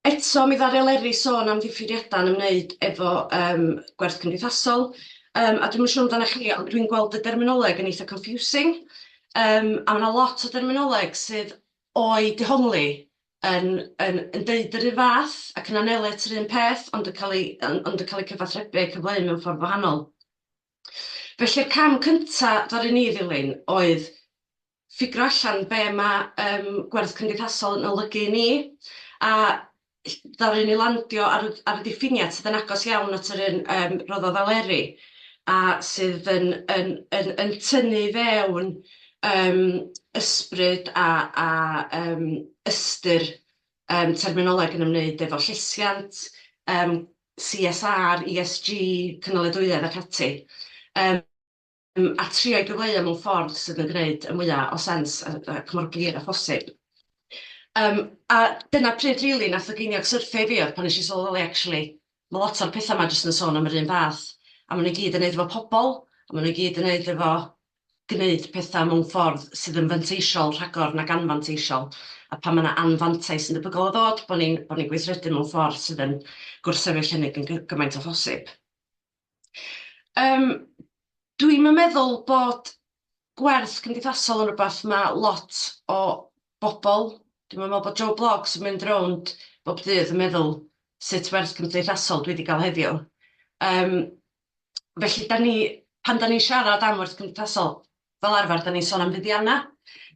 Eto, mi ddaru Eleri sôn am ddiffyriadau yn ymwneud efo gwerth cymdeithasol. A dwi'n siŵr amdano chi, ond dwi'n gweld y derminoleg yn eitha confusing. A mae yna lot o derminoleg sydd o'i dehongli yn deud yr un fath ac yn anelu at yr un peth, ond yn cael ei cyfathrebu cyfleu mewn ffordd wahanol. Felly'r cam cyntaf ddaru ni ddilyn oedd ffigro allan be mae gwerth cymdeithasol yn olygu i ni, a ddaru ni landio ar y diffiniad sydd yn agos iawn at yr un roddodd Eleri, a sydd yn tynnu fewn ysbryd a ystyr terminoleg yn ymwneud efo llesiant, CSR, ESG, cynaliadwyedd ac ati, a trio'i gyfleu mewn ffordd sydd yn gwneud y mwyaf o sens ac mor glir a phosib. A dyna pryd rili nath y geiniog syrffio i fi oedd pan nes i sylweddoli, actually, mae lot o'r pethau yma jyst yn sôn am yr un fath. A maen nhw gyd yn neud efo pobl, a maen nhw gyd yn neud efo gwneud pethau mewn ffordd sydd yn fanteisiol rhagor nag anfanteisiol. A pan mae yna anfantais yn debygol o ddod, bod ni'n gweithredu mewn ffordd sydd yn gwrthsefyll hynny yn gymaint o phosib. Dwi'n meddwl bod gwerth cymdeithasol yn rhywbeth mae lot o bobl, dwi'n meddwl bod Joe Blogs yn mynd rownd bob dydd yn meddwl sut werth cymdeithasol dwi wedi cael heddiw. Felly, pan da ni'n siarad am werth cymdeithasol, fel arfer, da ni'n sôn am fuddiannau,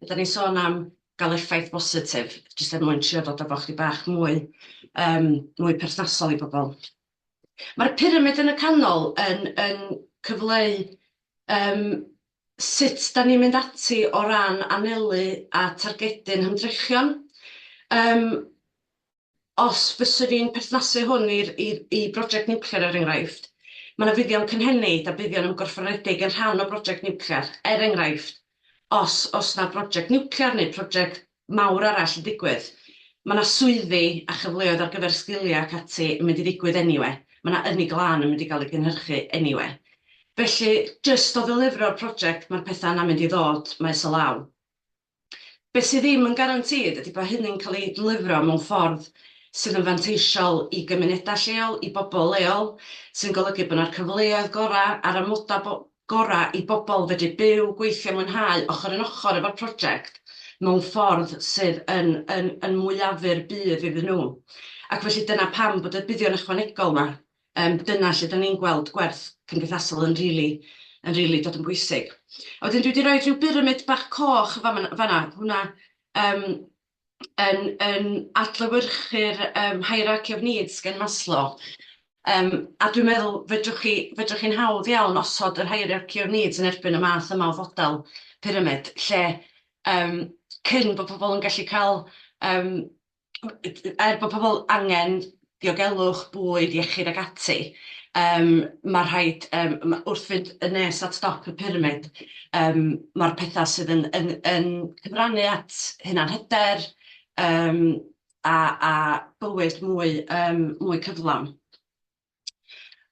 da ni'n sôn am gael effaith positif, jyst er mwyn trio dod efo chdi bach mwy perthnasol i bobl. Mae'r pyramid yn y canol yn cyfleu sut da ni'n mynd ati o ran anelu a targedu'n hymdrechion. Os fyswn ni'n perthnasu hwn i brosiect niwclear er enghraifft, mae yna fuddion cynhenid a buddion ymgorfforedig yn rhan o brosiect niwclear. Er enghraifft, os na brosiect niwclear neu brosiect mawr arall yn digwydd, Mae yna swyddi a chyfleoedd ar gyfer sgiliau ac ati yn mynd i ddigwydd anyway. Mae yna ynni glân yn mynd i gael ei gynhyrchu anyway. Felly, jyst o ddilifro'r prosiect, mae'r pethau yna'n mynd i ddod maes o law. Be sydd ddim yn garantid ydy bod hynny'n cael ei ddilifro mewn ffordd sydd yn fanteisiol i gymunedau lleol, i bobl leol, sy'n golygu bod yna'r cyfleoedd gorau a'r amodau gorau i bobl fedru byw, gweithio, mwynhau ochr yn ochr efo'r prosiect mewn ffordd sydd yn mwyafur bydd iddyn nhw. Ac felly dyna pam bod y buddion ychwanegol yma, dyna lle da ni'n gweld gwerth cymdeithasol yn rili dod yn bwysig. A wedyn dwi wedi rhoi rhyw pyramid bach coch fanna, hwnna yn adlewyrchu'r hierarchy of needs gen Maslow. A dwi'n meddwl fedrwch chi'n hawdd iawn osod yr hierarchy of needs yn erbyn y math yma o fodel pyramid, lle cyn bod pobl yn gallu cael, bod pobl angen diogelwch, bwyd, iechyd ag ati, mae rhaid, wrth fynd y nes at stop y pyramid, mae'r pethau sydd yn cyfrannu at hynna'n hyder a bywyd mwy cyflawn.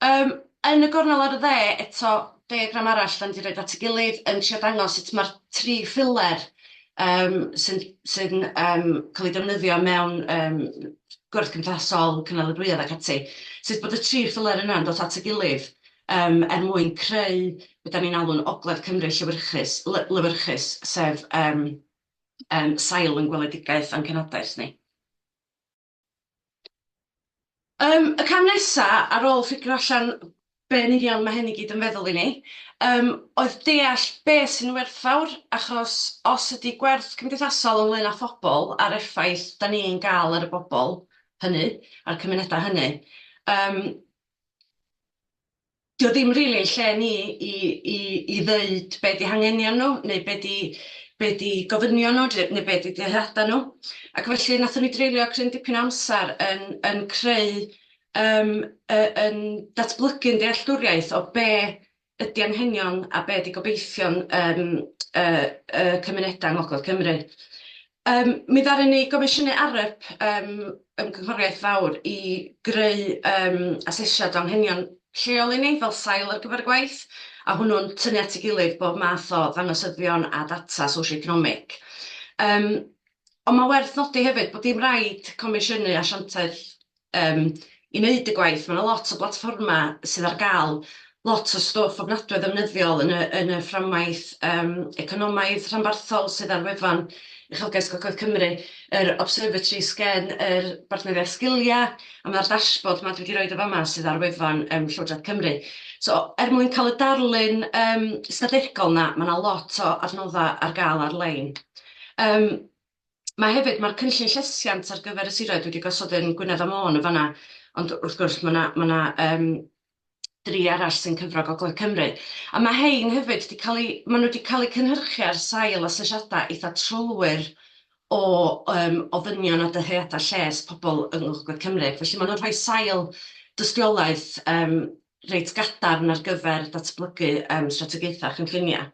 Yn y gornel ar y dde, eto, diagram arall dan wedi rhoi at ei gilydd yn trio dangos sut mae'r tri ffiler sy'n cael ei defnyddio mewn Gwerth Cymdeithasol, Cynhaliwyd ac ati, sut bod y tri ffiler yna'n dod at ei gilydd mwyn creu beth da ni'n alw'n Gogledd Cymru lywyrchus, sef sail yn gweledigaeth a'n cenadaeth ni. Y cam nesaf ar ôl ffigro allan be yn union mae hyn i gyd yn feddwl i ni, oedd deall be sy'n werthfawr, achos os ydy gwerth cymdeithasol ynglyn â phobl a'r effaith da ni'n gael ar y bobl hynny, a'r cymunedau hynny, dio ddim rili yn lle ni i ddeud be di hangenion nhw, neu be di gofynion nhw, neu be di diheadau nhw. Ac felly nathon ni dreulio cryn dipyn o amser yn creu, yn datblygu'n dealltwriaeth o be ydy anghenion a be di gobeithio'n cymunedau yng Ngogledd Cymru. Mi ddaru ni gomisiynu ARYP ymgynghoriaeth fawr i greu asesiad o anghenion lleol i ni fel sail ar gyfer y gwaith, a hwnnw'n tynnu at ei gilydd bob math o ddangosyddion a data socio-economic. Ond mae werth nodi hefyd bod dim rhaid comisiynu asiantaeth i wneud y gwaith. Mae yna lot o blatfforma sydd ar gael, lot o stwff ofnadwy ddefnyddiol yn y fframwaith economaidd rhanbarthol sydd ar wefan Uchelgais Gogledd Cymru, yr observatory sgen yr bartneriaeth sgiliau, a mae'r dashboard ma dwi wedi rhoi o fama sydd ar wefan Llywodraeth Cymru. So, mwyn cael y darlun ystadegol na, mae yna lot o adnoddau ar gael ar-lein. Mae hefyd, mae'r cynllun llesiant ar gyfer y siroedd wedi gosod yn Gwynedd a Môn y fanna, ond wrth gwrs mae yna dri arall sy'n cyfro Gogledd Cymru. A mae hein hefyd maen nhw wedi cael eu cynhyrchu ar sail asesiadau eitha trwlwyr o ddynion a dyheadau lles pobl yng Ngogledd Cymru. Felly maen nhw'n rhoi sail dystiolaeth reit gadarn ar gyfer datblygu strategaethau chynlluniau.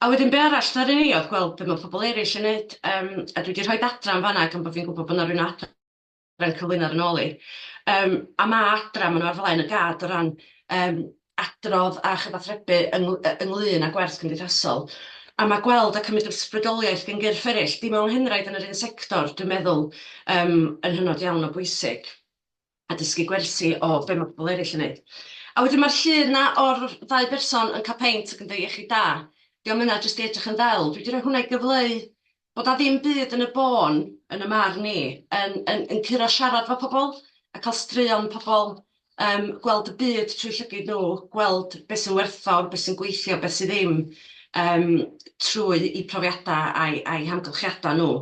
A wedyn be arall ddaru ni oedd gweld be mae pobl eraill yn neud, a dwi wedi rhoi adran fanna gan bod fi'n gwybod bod yna rhywun adran cyflwyno ar yn ôl i. A mae adran maen nhw ar flaen y gad o ran adrodd a chyfathrebu ynglyn â gwerth cymdeithasol. A mae gweld a cymryd ysbrydoliaeth gan gyrff eraill, dim mewn hynraid yn yr un sector, dwi'n meddwl, yn hynod iawn o bwysig. A dysgu gwersi o be mae pobl eraill yn neud. A wedyn mae'r llun na o'r ddau berson yn cael peint ac yn dweud iechyd da. Diolch yna jyst i edrych yn ddel. Dwi wedi rhoi hwnna i gyfleu bod a ddim byd yn y bôn, yn y mar ni, yn curo siarad fo pobl a cael straeon pobl, gweld y byd trwy llygyd nhw, gweld beth sy'n werthfawr, beth sy'n gweithio, beth sy'n ddim, trwy eu profiadau a'i hamgylchiadau nhw.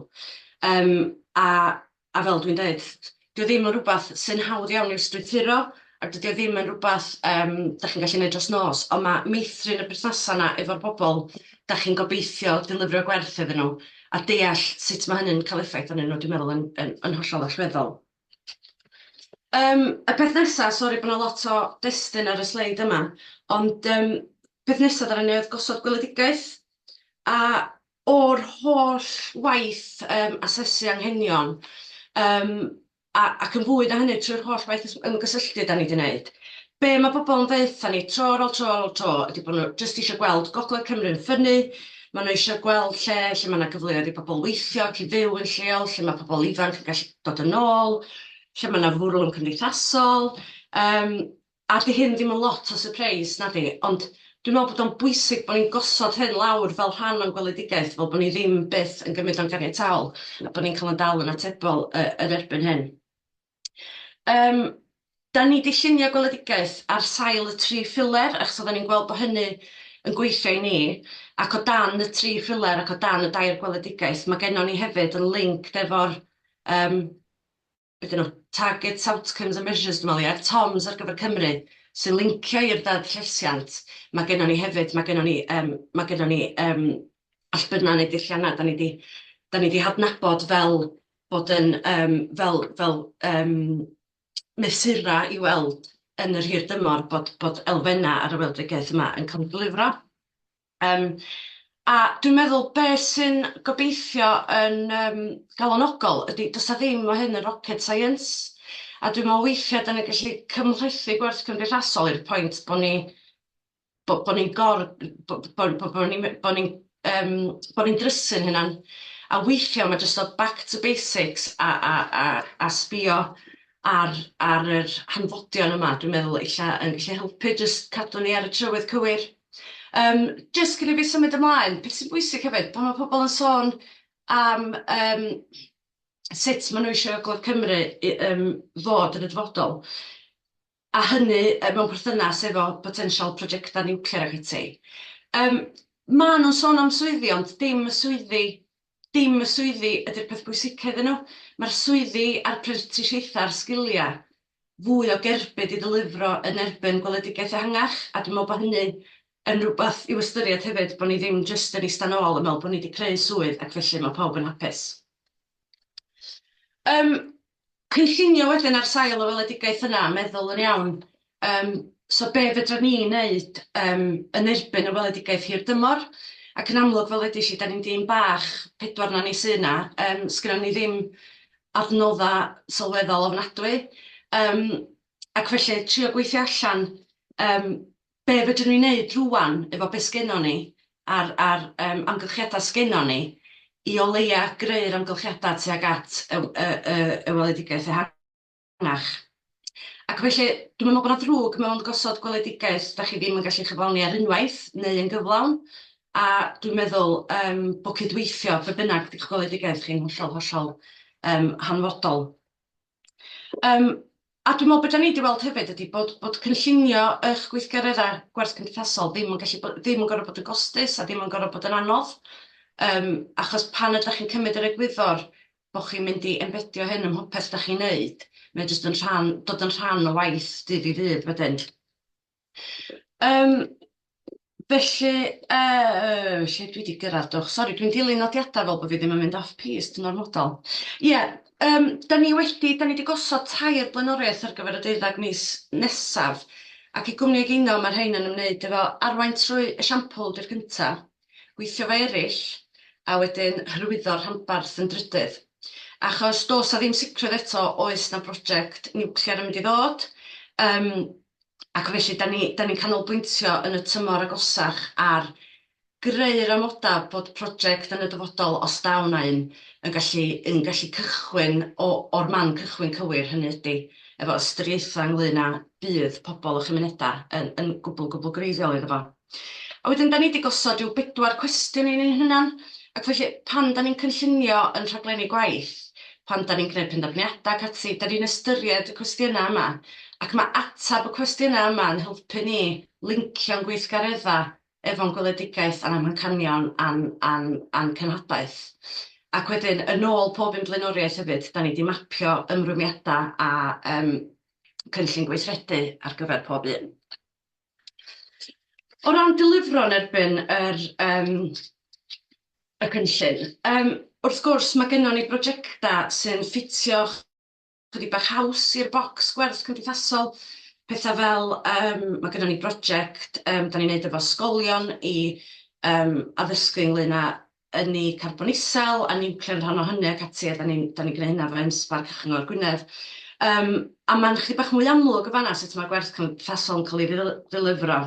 A fel dwi'n dweud, dio ddim yn rhywbeth sy'n hawdd iawn i'w strwythuro, a dydy o ddim yn rhywbeth da chi'n gallu gwneud dros nos, ond mae meithrin y berthnasau yna efo'r bobl da chi'n gobeithio dilifrio gwerth iddyn nhw, a deall sut mae hynny'n cael effaith arnyn nhw, dwi'n meddwl, yn hollol allweddol. Y peth nesaf, sori bod yna lot o destun ar y sleid yma, ond peth nesaf ddaru ni oedd gosod gweledigaeth, a o'r holl waith asesu anghenion, Ac yn fwy na hynny trwy'r holl waith ymgysylltu da ni wedi wneud. Be mae pobl yn ddeutha ni tro ar ôl tro ar ôl tro ydy bod nhw jyst eisiau gweld Gogledd Cymru'n ffynnu, maen nhw eisiau gweld lle mae yna gyfleoedd i bobl weithio ac i fyw yn lleol, lle mae pobl ifanc yn gallu dod yn ôl, lle mae yna fwrlwm cymdeithasol, a di hyn ddim yn lot o surprise na di, ond dwi'n meddwl bod o'n bwysig bod ni'n gosod hyn lawr fel rhan o'n gweledigaeth, fel bod ni ddim byth yn gymryd o'n ganiataol, a bod ni'n cael yn dal yn atebol yn erbyn hyn. Da ni di llunio gweledigaeth ar sail y 3 ffiler, achos oedden ni'n gweld bod hynny yn gweithio i ni, ac o dan y 3 ffiler ac o dan y 2 gweledigaeth, mae gennym ni hefyd yn link efo'r targets, outcomes and measures, dwi'n meddwl, TOMs ar gyfer Cymru, sy'n lincio i'r deddf llesiant. Mae gennym ni hefyd, mae gennym ni allbynna neu dilliannau, da ni di hadnabod fel bod yn mesura i weld yn yr hir dymor bod elfenna ar y weledigaeth yma yn cael ei delifro. A dwi'n meddwl beth sy'n gobeithio yn galonogol ydy, does ddim o hyn yn rocket science, a dwi'n meddwl weithiau da ni'n gallu cymhlethu Gwerth Cymdeithasol i'r pwynt bod ni'n drysu'n hynna'n, a weithiau mae jyst o back to basics a sbio ar yr hanfodion yma, dwi'n meddwl eich yn gallu helpu jyst cadw ni ar y trywydd cywir. Jyst gyda fi symud ymlaen, beth sy'n bwysig hefyd, pan mae pobl yn sôn am sut maen nhw eisiau Gogledd Cymru fod yn y dyfodol, a hynny mewn perthynas efo potensial prosiectau niwclear ac ati. Maen nhw'n sôn am swyddi, ond dim y swyddi ydy'r peth bwysig iddyn nhw. Mae'r swyddi a'r prentisiaethau'r sgiliau fwy o gerbyd i ddilifro yn erbyn gweledigaeth ehangach, a dwi'n meddwl bod hynny yn rhywbeth i'w ystyried hefyd bod ni ddim jyst yn eistedd nôl yn meddwl bod ni wedi creu swydd ac felly mae pawb yn hapus. Cynllunio wedyn ar sail o weledigaeth yna, meddwl yn iawn. So be fedra ni wneud yn erbyn y weledigaeth hir dymor, ac yn amlwg fel edrych i, da ni'n dyn bach, 4 na ni sy'n na, sgynnon ni ddim adnoddau sylweddol ofnadwy, ac felly trio gweithio allan be fedrwn ni wneud rwan efo beth sgennon ni a'r amgylchiadau sgennon ni i o leia greu'r amgylchiadau tuag at y weledigaeth ehangach. Ac felly, dwi'n meddwl bod yna ddrwg mewn gosod gweledigaeth da chi ddim yn gallu chyflawni ar unwaith neu yn gyflawn, a dwi'n meddwl bod cydweithio be bynnag di'ch gweledigaeth chi'n hollol hanfodol. A dwi'n meddwl beth da ni wedi weld hefyd ydy bod cynllunio eich gweithgareddau Gwerth Cymdeithasol ddim yn gorfod bod yn gostus a ddim yn gorfod bod yn anodd, achos pan ydych chi'n cymryd yr egwyddor bod chi'n mynd i embedio hyn ym mhopeth da chi'n neud, mae'n jyst dod yn rhan o waith dydd i ddydd wedyn. Felly, lle dwi wedi gyrraedd, sori, dwi'n dilyn nodiadau fel bod fi ddim yn mynd off-piste yn ormodol. Ie, da ni wedi gosod 2 blaenoriaeth ar gyfer y 12 mis nesaf, ac i gwmni ag uno mae'r rhain yn ymwneud efo arwain trwy esiampl di'r cyntaf, gweithio fe eraill, a wedyn hyrwyddo'r rhanbarth yn drydydd. Achos dos a ddim sicrwydd eto oes na brosiect niwclear yn mynd i ddod, ac felly da ni'n canolbwyntio yn y tymor agosach ar greu'r amodau bod prosiect yn y dyfodol os daw na un yn gallu cychwyn o'r man cychwyn cywir, hynny ydy, efo ystyriaethau ynglyn â bydd pobl o chymunedau yn gwbl greiddiol iddo fo. A wedyn, da ni wedi gosod rhyw 4 cwestiwn i'n hynna'n, ac felly pan da ni'n cynllunio yn rhaglenni gwaith, pan da ni'n gwneud penderfyniadau ac ati, da ni'n ystyried y cwestiynau yma, ac mae atab y cwestiynau yma yn helpu ni lincio'n gweithgareddau efo'n gweledigaeth a'n amcanion a'n cenhadaeth. Ac wedyn, yn ôl pob un blaenoriaeth hefyd, da ni wedi mapio ymrwymiadau a cynllun gweithredu ar gyfer pob un. O ran delifro yn erbyn y cynllun, wrth gwrs mae gennym ni brosiectau sy'n ffitio chydig bach haws i'r bocs Gwerth Cymdeithasol, pethau fel, mae gennym ni brosiect, da ni'n neud efo ysgolion i addysgu ynglyn â yn ei carbon isel, a niwclear yn rhan o hynny ac ati, a da ni'n gwneud hynna fo ymsbar Cyngor Gwynedd. A mae'n chydig bach mwy amlwg o fanna sut mae Gwerth Cymdeithasol yn cael ei ddilifro.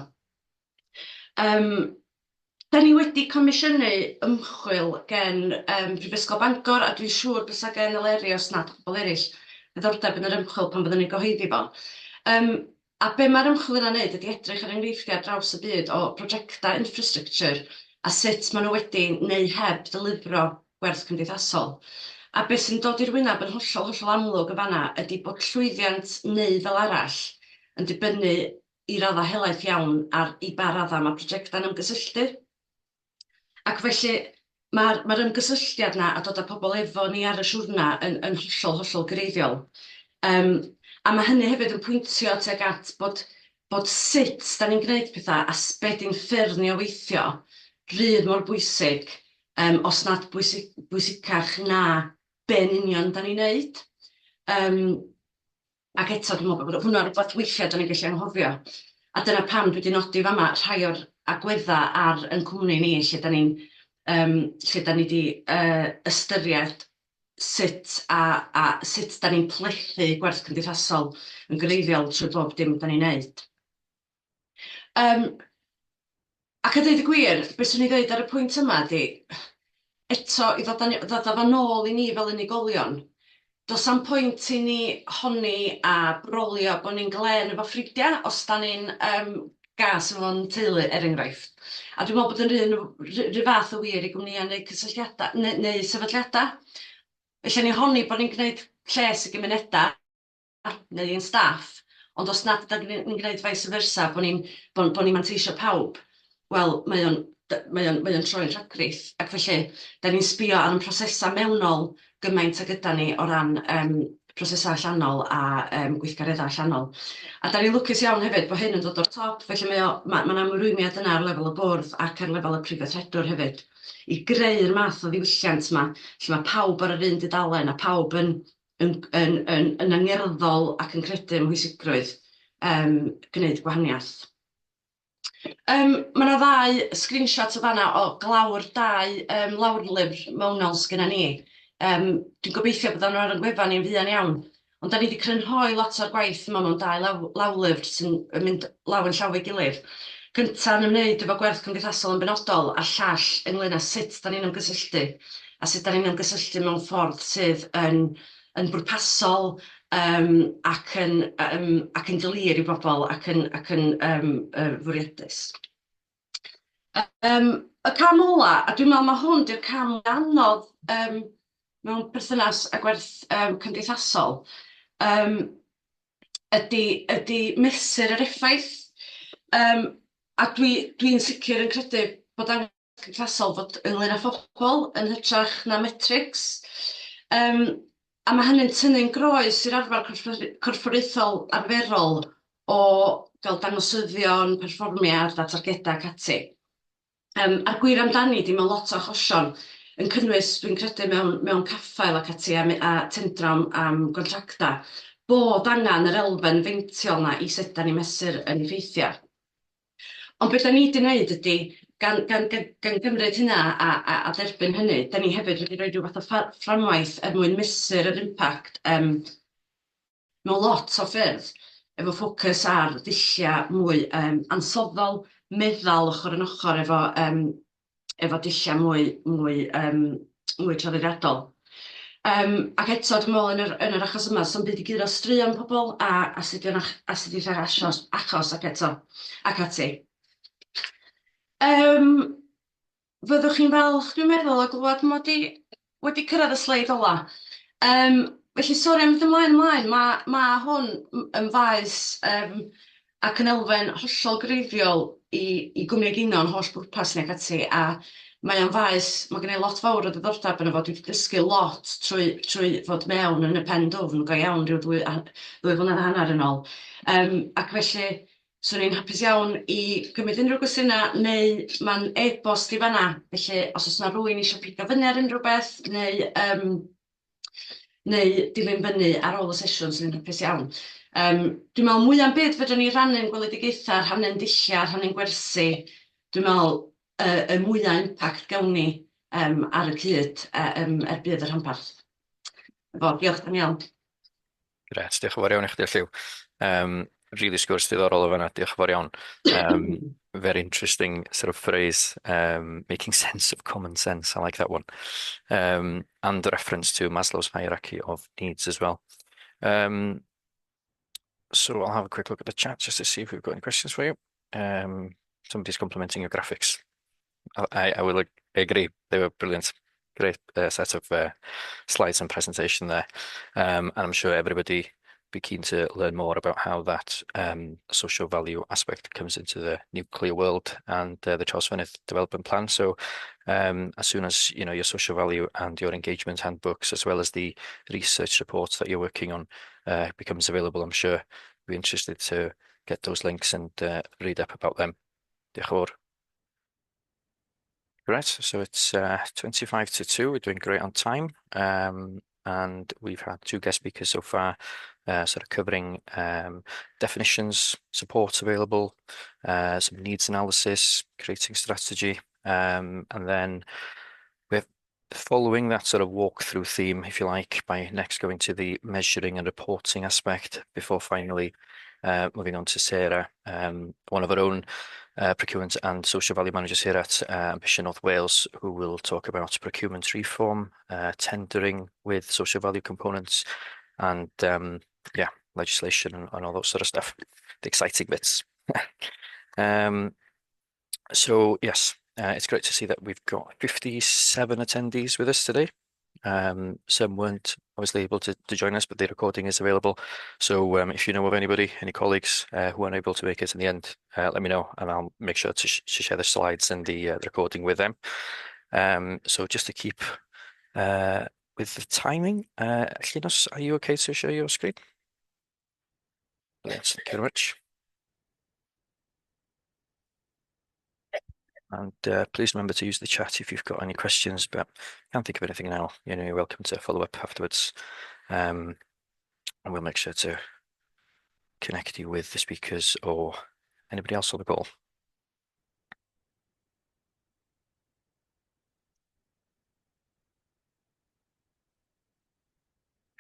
Da ni wedi comisiynu ymchwil gen Prifysgol Bangor, a dwi'n siŵr bysa gen Eleri os nad pobl eraill ddiddordeb yn yr ymchwil pan byddwn ni'n gyhoeddi fo. A be mae'r ymchwil yna'n neud ydy edrych ar enghreifftiau ar draws y byd o prosiectau infrastructure a sut maen nhw wedi neu heb ddilifro gwerth cymdeithasol. A beth sy'n dod i'r wyneb yn hollol amlwg y fanna ydy bod llwyddiant neu fel arall yn dibynnu i raddau helaeth iawn ar i ba raddau mae prosiectau'n ymgysylltu. Ac felly mae'r ymgysylltiad yna a dod â pobl efo ni ar y siwrna yn hollol greiddiol. A mae hynny hefyd yn pwyntio tuag at bod sut da ni'n gwneud pethau a beth yw'n ffyrdd ni o weithio rydd mor bwysig os nad bwysicach na be'n union da ni'n neud. Ac eto dwi'n meddwl bod hwnna'n rhywbeth weithiau da ni'n gallu anghofio. A dyna pam dwi wedi nodi fama rhai o'r agweddau ar yn cwmni ni lle da ni wedi ystyried sut da ni'n plethu gwerth cymdeithasol yn greiddiol trwy bob dim da ni'n neud. Ac a dweud y gwir, beth swn i ddweud ar y pwynt yma ydy, eto i ddod â fo nôl i ni fel unigolion, does am pwynt i ni honni a brolio bod ni'n glen efo ffrindiau os da ni'n gas efo'n teulu, enghraifft. A dwi'n meddwl bod yn rhyw fath o wir i gwmnïau neu cysylltiadau, neu sefydliadau. Felly ni honni bod ni'n gwneud lles i gymunedau neu un staff, ond os nad da ni'n gwneud vice versa, bod ni'n manteisio pawb, wel, mae o'n troi'n rhagryth. Ac felly, da ni'n sbio ar yn prosesau mewnol gymaint ag yda ni o ran prosesau allanol a gweithgareddau allanol. A da ni'n lwcus iawn hefyd bod hyn yn dod o'r top, felly mae'n amrwymiad yna ar lefel y bwrdd ac ar lefel y prifeithredwr hefyd, i greu'r math o ddiwylliant yma, lle mae pawb ar yr un dudalen a pawb yn angerddol ac yn credu ym mhwysigrwydd gwneud gwahaniaeth. Mae yna 2 screenshots o fanna o glawr 2 lawrlyfr mewnol sgynna ni. Dwi'n gobeithio bod nhw ar yn gwefan ni'n fuan iawn, ond da ni wedi crynhoi lot o'r gwaith yma mewn 2 lawrlyfr sy'n mynd law yn llaw ei gilydd. Cynta'n ymwneud efo gwerth cymdeithasol yn benodol a llall ynglyn â sut da ni'n ymgysylltu a sut da ni'n ymgysylltu mewn ffordd sydd yn bwrpasol ac yn glir i bobl ac yn fwriadus. Y cam ola, a dwi'n meddwl mae hwn di'r cam anodd mewn perthynas a gwerth cymdeithasol, ydy mesur yr effaith. A dwi'n sicr yn credu bod angen cymdeithasol fod ynglyn â phobl yn hytrach na metrics. A mae hynny'n tynnu'n groes i'r arfer corfforaethol arferol o fel dangosyddion, perfformiad a targedau ac ati. A'r gwir amdani di mewn lot o achosion yn cynnwys, dwi'n credu, mewn caffael ac ati a tendra am gontracta, bod angen yr elfen feintiol na i sut da ni mesur yn effeithiau. Ond beth da ni wedi wneud ydy, gan gymryd hynna a derbyn hynny, da ni hefyd wedi rhoi rhyw fath o fframwaith mwyn mesur yr impact mewn lot o ffyrdd, efo ffocws ar ddulliau mwy ansoddol, meddal ochr yn ochr efo dulliau mwy traddodiadol. Ac eto, dwi'n meddwl yn yr achos yma, so'n byd i gyd o straeon pobl a sut i achos ac eto, ac ati. Fyddwch chi'n falch, dwi'n meddwl, o glywed mod wedi cyrraedd y sleid ola. Felly, sori am fynd ymlaen, mae hwn yn faes ac yn elfen hollol greiddiol i gwmni egino'n holl bwrpas neu ac ati, a mae o'n faes, mae gen i lot fawr o ddiddordeb yn efo, dwi wedi dysgu lot trwy fod mewn yn y pen dwfn go iawn rhyw 2 flynedd a hanner yn ôl. Ac felly, swn i'n hapus iawn i gymryd unrhyw gwestiynau neu mae'n e-bost i fanna. Felly, os oes yna rhywun eisiau pigo fyny ar unrhyw beth neu dilyn fyny ar ôl y sesiwn, swn i'n hapus iawn. Dwi'n meddwl mwya'm byd fedrwn ni rannu'n gweledigaethau, rhannu'n dulliau, rhannu'n gwersi. Dwi'n meddwl y mwyaf impact gawn ni ar y cyd bydd yr rhanbarth. Diolch yn iawn. Gret, diolch yn fawr iawn i chdi, Lliw. Really sgwrs diddorol o fan'na, diolch yn fawr iawn. Very interesting sort of phrase, making sense of common sense. I like that one. And the reference to Maslow's hierarchy of needs as well. So I'll have a quick look at the chat just to see if we've got any questions for you. Somebody's complimenting your graphics. I will agree, they were brilliant. Great set of slides and presentation there. And I'm sure everybody be keen to learn more about how that social value aspect comes into the nuclear world and the Charles Fynydd Development Plan. So as soon as your social value and your engagement handbooks, as well as the research reports that you're working on, becomes available, I'm sure you'll be interested to get those links and read up about them. Diolch yn fawr. Right, so it's 25 to 2. We're doing great on time. And we've had 2 guest speakers so far, sort of covering definitions, support available, some needs analysis, creating strategy, and then we're following that sort of walkthrough theme, if you like, by next going to the measuring and reporting aspect before finally moving on to Sarah, one of our own procurement and social value managers here at Ambition North Wales, who will talk about procurement reform, tendering with social value components, and legislation and all that sort of stuff, the exciting bits. So yes, it's great to see that we've got 57 attendees with us today. Some weren't obviously able to join us, but the recording is available. So if you know of anybody, any colleagues who aren't able to make it in the end, let me know and I'll make sure to share the slides and the recording with them. So just to keep with the timing, Llinws, are you okay to share your screen? Brilliant, thank you very much. And please remember to use the chat if you've got any questions, but can't think of anything now. You're welcome to follow up afterwards. And we'll make sure to connect you with the speakers or anybody else on the call.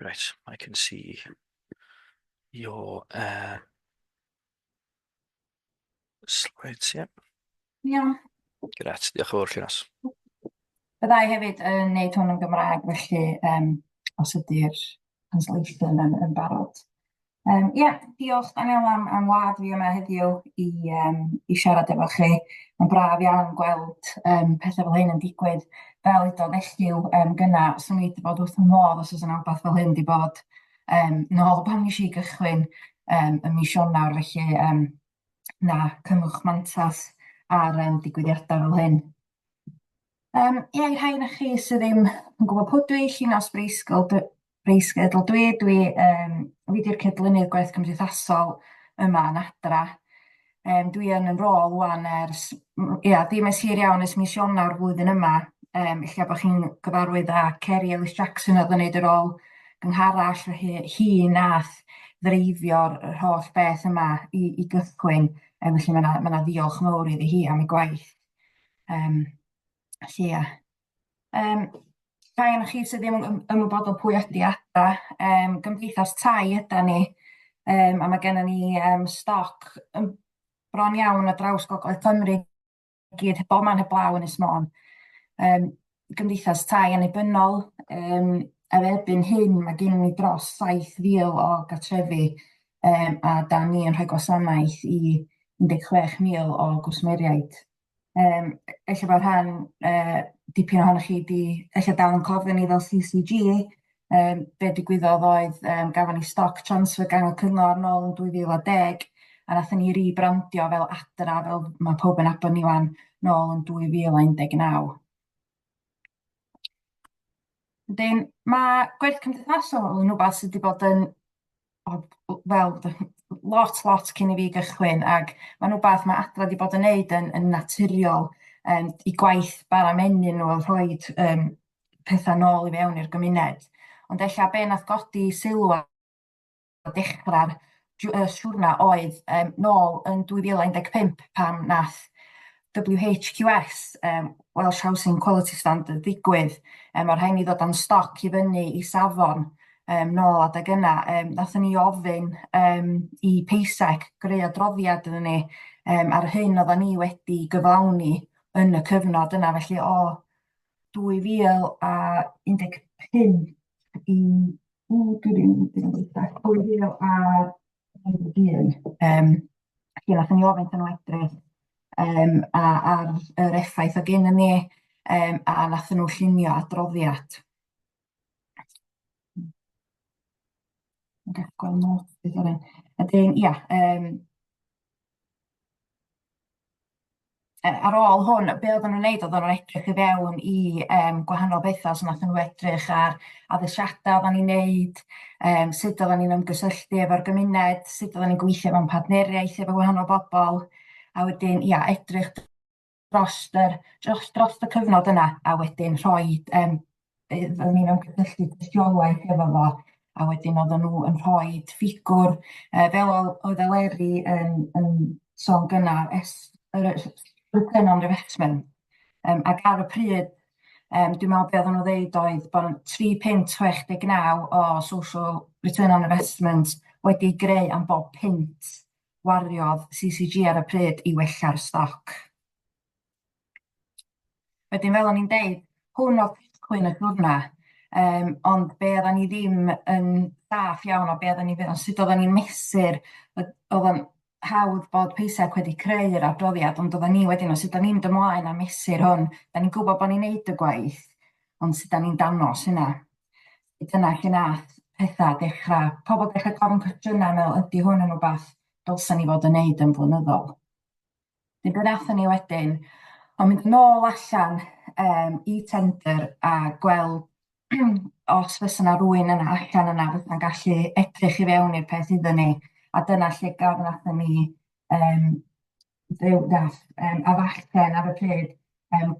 Right, I can see your slides, yeah. Iawn. Gret, diolch yn fawr, Llinws. Byddai hefyd yn neud hwn yn Gymraeg, felly os ydy'r translation yn barod. Diolch Daniel am wadd fi yma heddiw i siarad efo chi. Mae'n braf iawn gweld pethau fel hyn yn digwydd. Fel udodd Elliw gynna, swn i wedi bod wrth y modd os oes yna wbeth fel hyn wedi bod nôl pan nes i gychwyn ym mis Ionawr, felly na cymwch mantas ar digwyddiadau fel hyn. I rhai na chi sydd ddim yn gwybod pwy dwi, Llinws Breisgedl dwi wedi'r cydlynydd Gwerth Cymdeithasol yma yn adra. Dwi yn rôl wan dim ers hir iawn ers mis Ionawr flwyddyn yma, ella bod chi'n gyfarwydd â Ceri Ellis Jackson oedd yn neud y rôl gyngharall, hi nath ddreifio'r holl beth yma i gychwyn, felly mae yna ddiolch mawr iddi hi am ei gwaith. Rhai o'ch chi sydd ddim yn ymwybodol pwy ydi adra, gymdeithas tai yda ni, a mae gennym ni stoc bron iawn ar draws Gogledd Cymru, gyd bob man heblaw yn Ynys Môn. Gymdeithas tai annibynnol, erbyn hyn mae gennym ni dros 7,000 o gartrefi, a da ni yn rhoi gwasanaeth i 16,000 o gwsmeriaid. Ella bod rhan dipyn ohonoch chi ella dal yn cofio ni fel CCG, be digwyddodd oedd gafon ni stoc transfer gan y cyngor nôl yn 2010, a nathon ni ribrandio fel adra, fel mae pob yn abod ni wan, nôl yn 2019. Mae Gwerth Cymdeithasol yn rhywbeth sydd wedi bod yn lot cyn i fi gychwyn, ac mae'n rhywbeth mae adra wedi bod yn neud yn naturiol i gwaith bara menyn nhw, rhoi pethau nôl i fewn i'r gymuned. Ond ella be nath godi sylw o dechrau'r siwrna oedd nôl yn 2015 pam nath WHQS, Welsh Housing Quality Standard, ddigwydd, o'r rhain i ddod o'n stoc i fyny i safon nôl adeg yna. Nathon ni ofyn i Peiseg greu adroddiad iddyn ni ar hyn oedden ni wedi gyflawni yn y cyfnod yna, felly o 2015 i 2021. Felly nathon ni ofyn yn edrych ar yr effaith o gyn ni a nathon nhw llunio adroddiad. Ar ôl hwn, be oedden nhw'n neud, oedden nhw'n edrych i fewn i gwahanol bethau, so nathon nhw edrych ar addasiadau oedden ni'n neud, sut oedden ni'n ymgysylltu efo'r gymuned, sut oedden ni'n gweithio mewn partneriaeth efo gwahanol bobl, a wedyn, edrych dros y cyfnod yna, a wedyn rhoid, oedden ni'n ymgysylltu tystiolaeth efo fo, a wedyn oedden nhw yn rhoid ffigwr, fel oedd Eleri yn sôn gynnar, return on investment. Ac ar y pryd, dwi'n meddwl be oedden nhw ddeud oedd bod 3.69 o social return on investment wedi greu am bob pint wariodd CCG ar y pryd i wella'r stoc. Wedyn fel o'n i'n deud, hwn oedd cychwyn y diwrna, ond be oedden ni ddim yn daff iawn o be oedden ni, sut oedden ni'n mesur, oedd yn hawdd bod Peiseg wedi creu'r adroddiad, ond oedden ni wedyn, os ydyn ni'n mynd ymlaen a mesur hwn, da ni'n gwybod bod ni'n neud y gwaith, ond sut da ni'n danos hynna. Dyna lle nath pethau dechrau, pobl dechrau gofyn cwestiynau meddwl, ydy hwn yn rhywbeth dylsen ni fod yn neud yn flynyddol. Be nathon ni wedyn, ond mynd nôl allan i tender a gweld os fysa na rywun yna allan yna fysa'n gallu edrych i fewn i'r peth iddyn ni, a dyna lle nathon ni afallen ar y pryd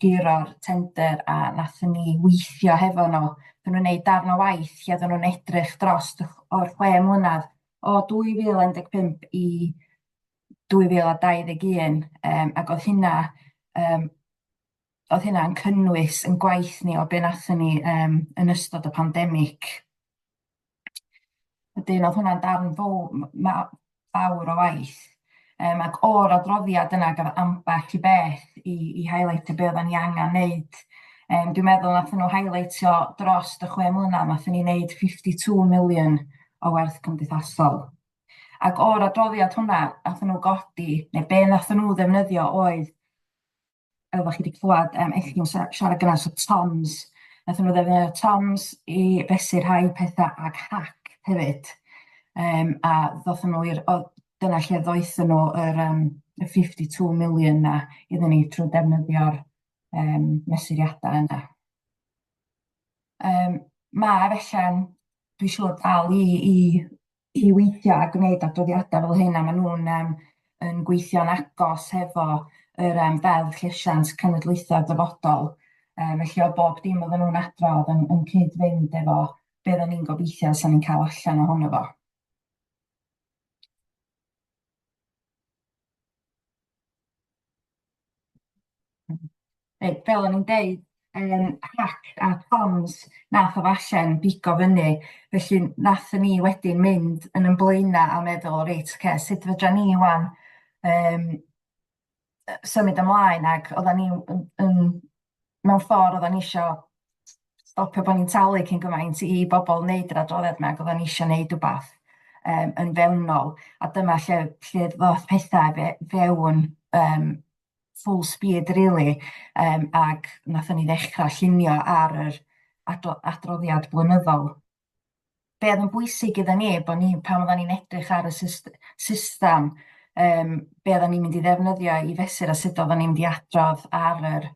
guro'r tender a nathon ni weithio hefo nhw. Nathon nhw'n neud darn o waith lle oedden nhw'n edrych dros o'r 6 mlynedd o 2015 i 2021 ac oedd hynna'n cynnwys yn gwaith ni o be nathon ni yn ystod y pandemig. Wedyn oedd hwnna'n darn fawr o waith. Ac o'r adroddiad yna gaf ambell i beth i highlightio be oedden ni angen neud. Dwi'n meddwl nathon nhw highlightio dros y 6 mlynedd, nathon ni neud 52 million o werth cymdeithasol. Ac o'r adroddiad hwnna, nathon nhw godi, neu be nathon nhw ddefnyddio oedd, fel chi wedi clywed, eich siarad gyda, so TOMs. Nathon nhw ddefnyddio TOMs i fesur rhai pethau ag hack hefyd. A ddothon nhw dyna lle ddoethon nhw y 52 million na iddyn ni trwy defnyddio'r mesuriadau yna. Mae felly, dwi'n siŵr dal i weithio a gwneud adroddiadau fel hyn, a maen nhw'n yn gweithio'n agos hefo yr ddeddf llesiant cenedlaethau'r dyfodol. Felly o bob dim oedden nhw'n adrodd yn cyd-fynd efo be oedden ni'n gobeithio sa'n ni'n cael allan ohono fo. Fel o'n i'n deud, hack a TOMs nath o falle'n bigo fyny, felly nathon ni wedyn mynd yn ymlaena a meddwl, reit, sut fedra ni wan symud ymlaen, ac oedden ni mewn ffordd oedden ni isio stopio bod ni'n talu cyn gymaint i bobl wneud yr adroddiad yma, ac oedden ni isio wneud rhywbeth yn fewnol, a dyma lle ddoth pethau fewn full speed really, ac nathon ni ddechrau llunio ar yr adroddiad blynyddol. Be oedd yn bwysig iddyn ni, pan oedden ni'n edrych ar y system, be oedden ni'n mynd i ddefnyddio i fesur a sut oedden ni'n mynd i adrodd ar yr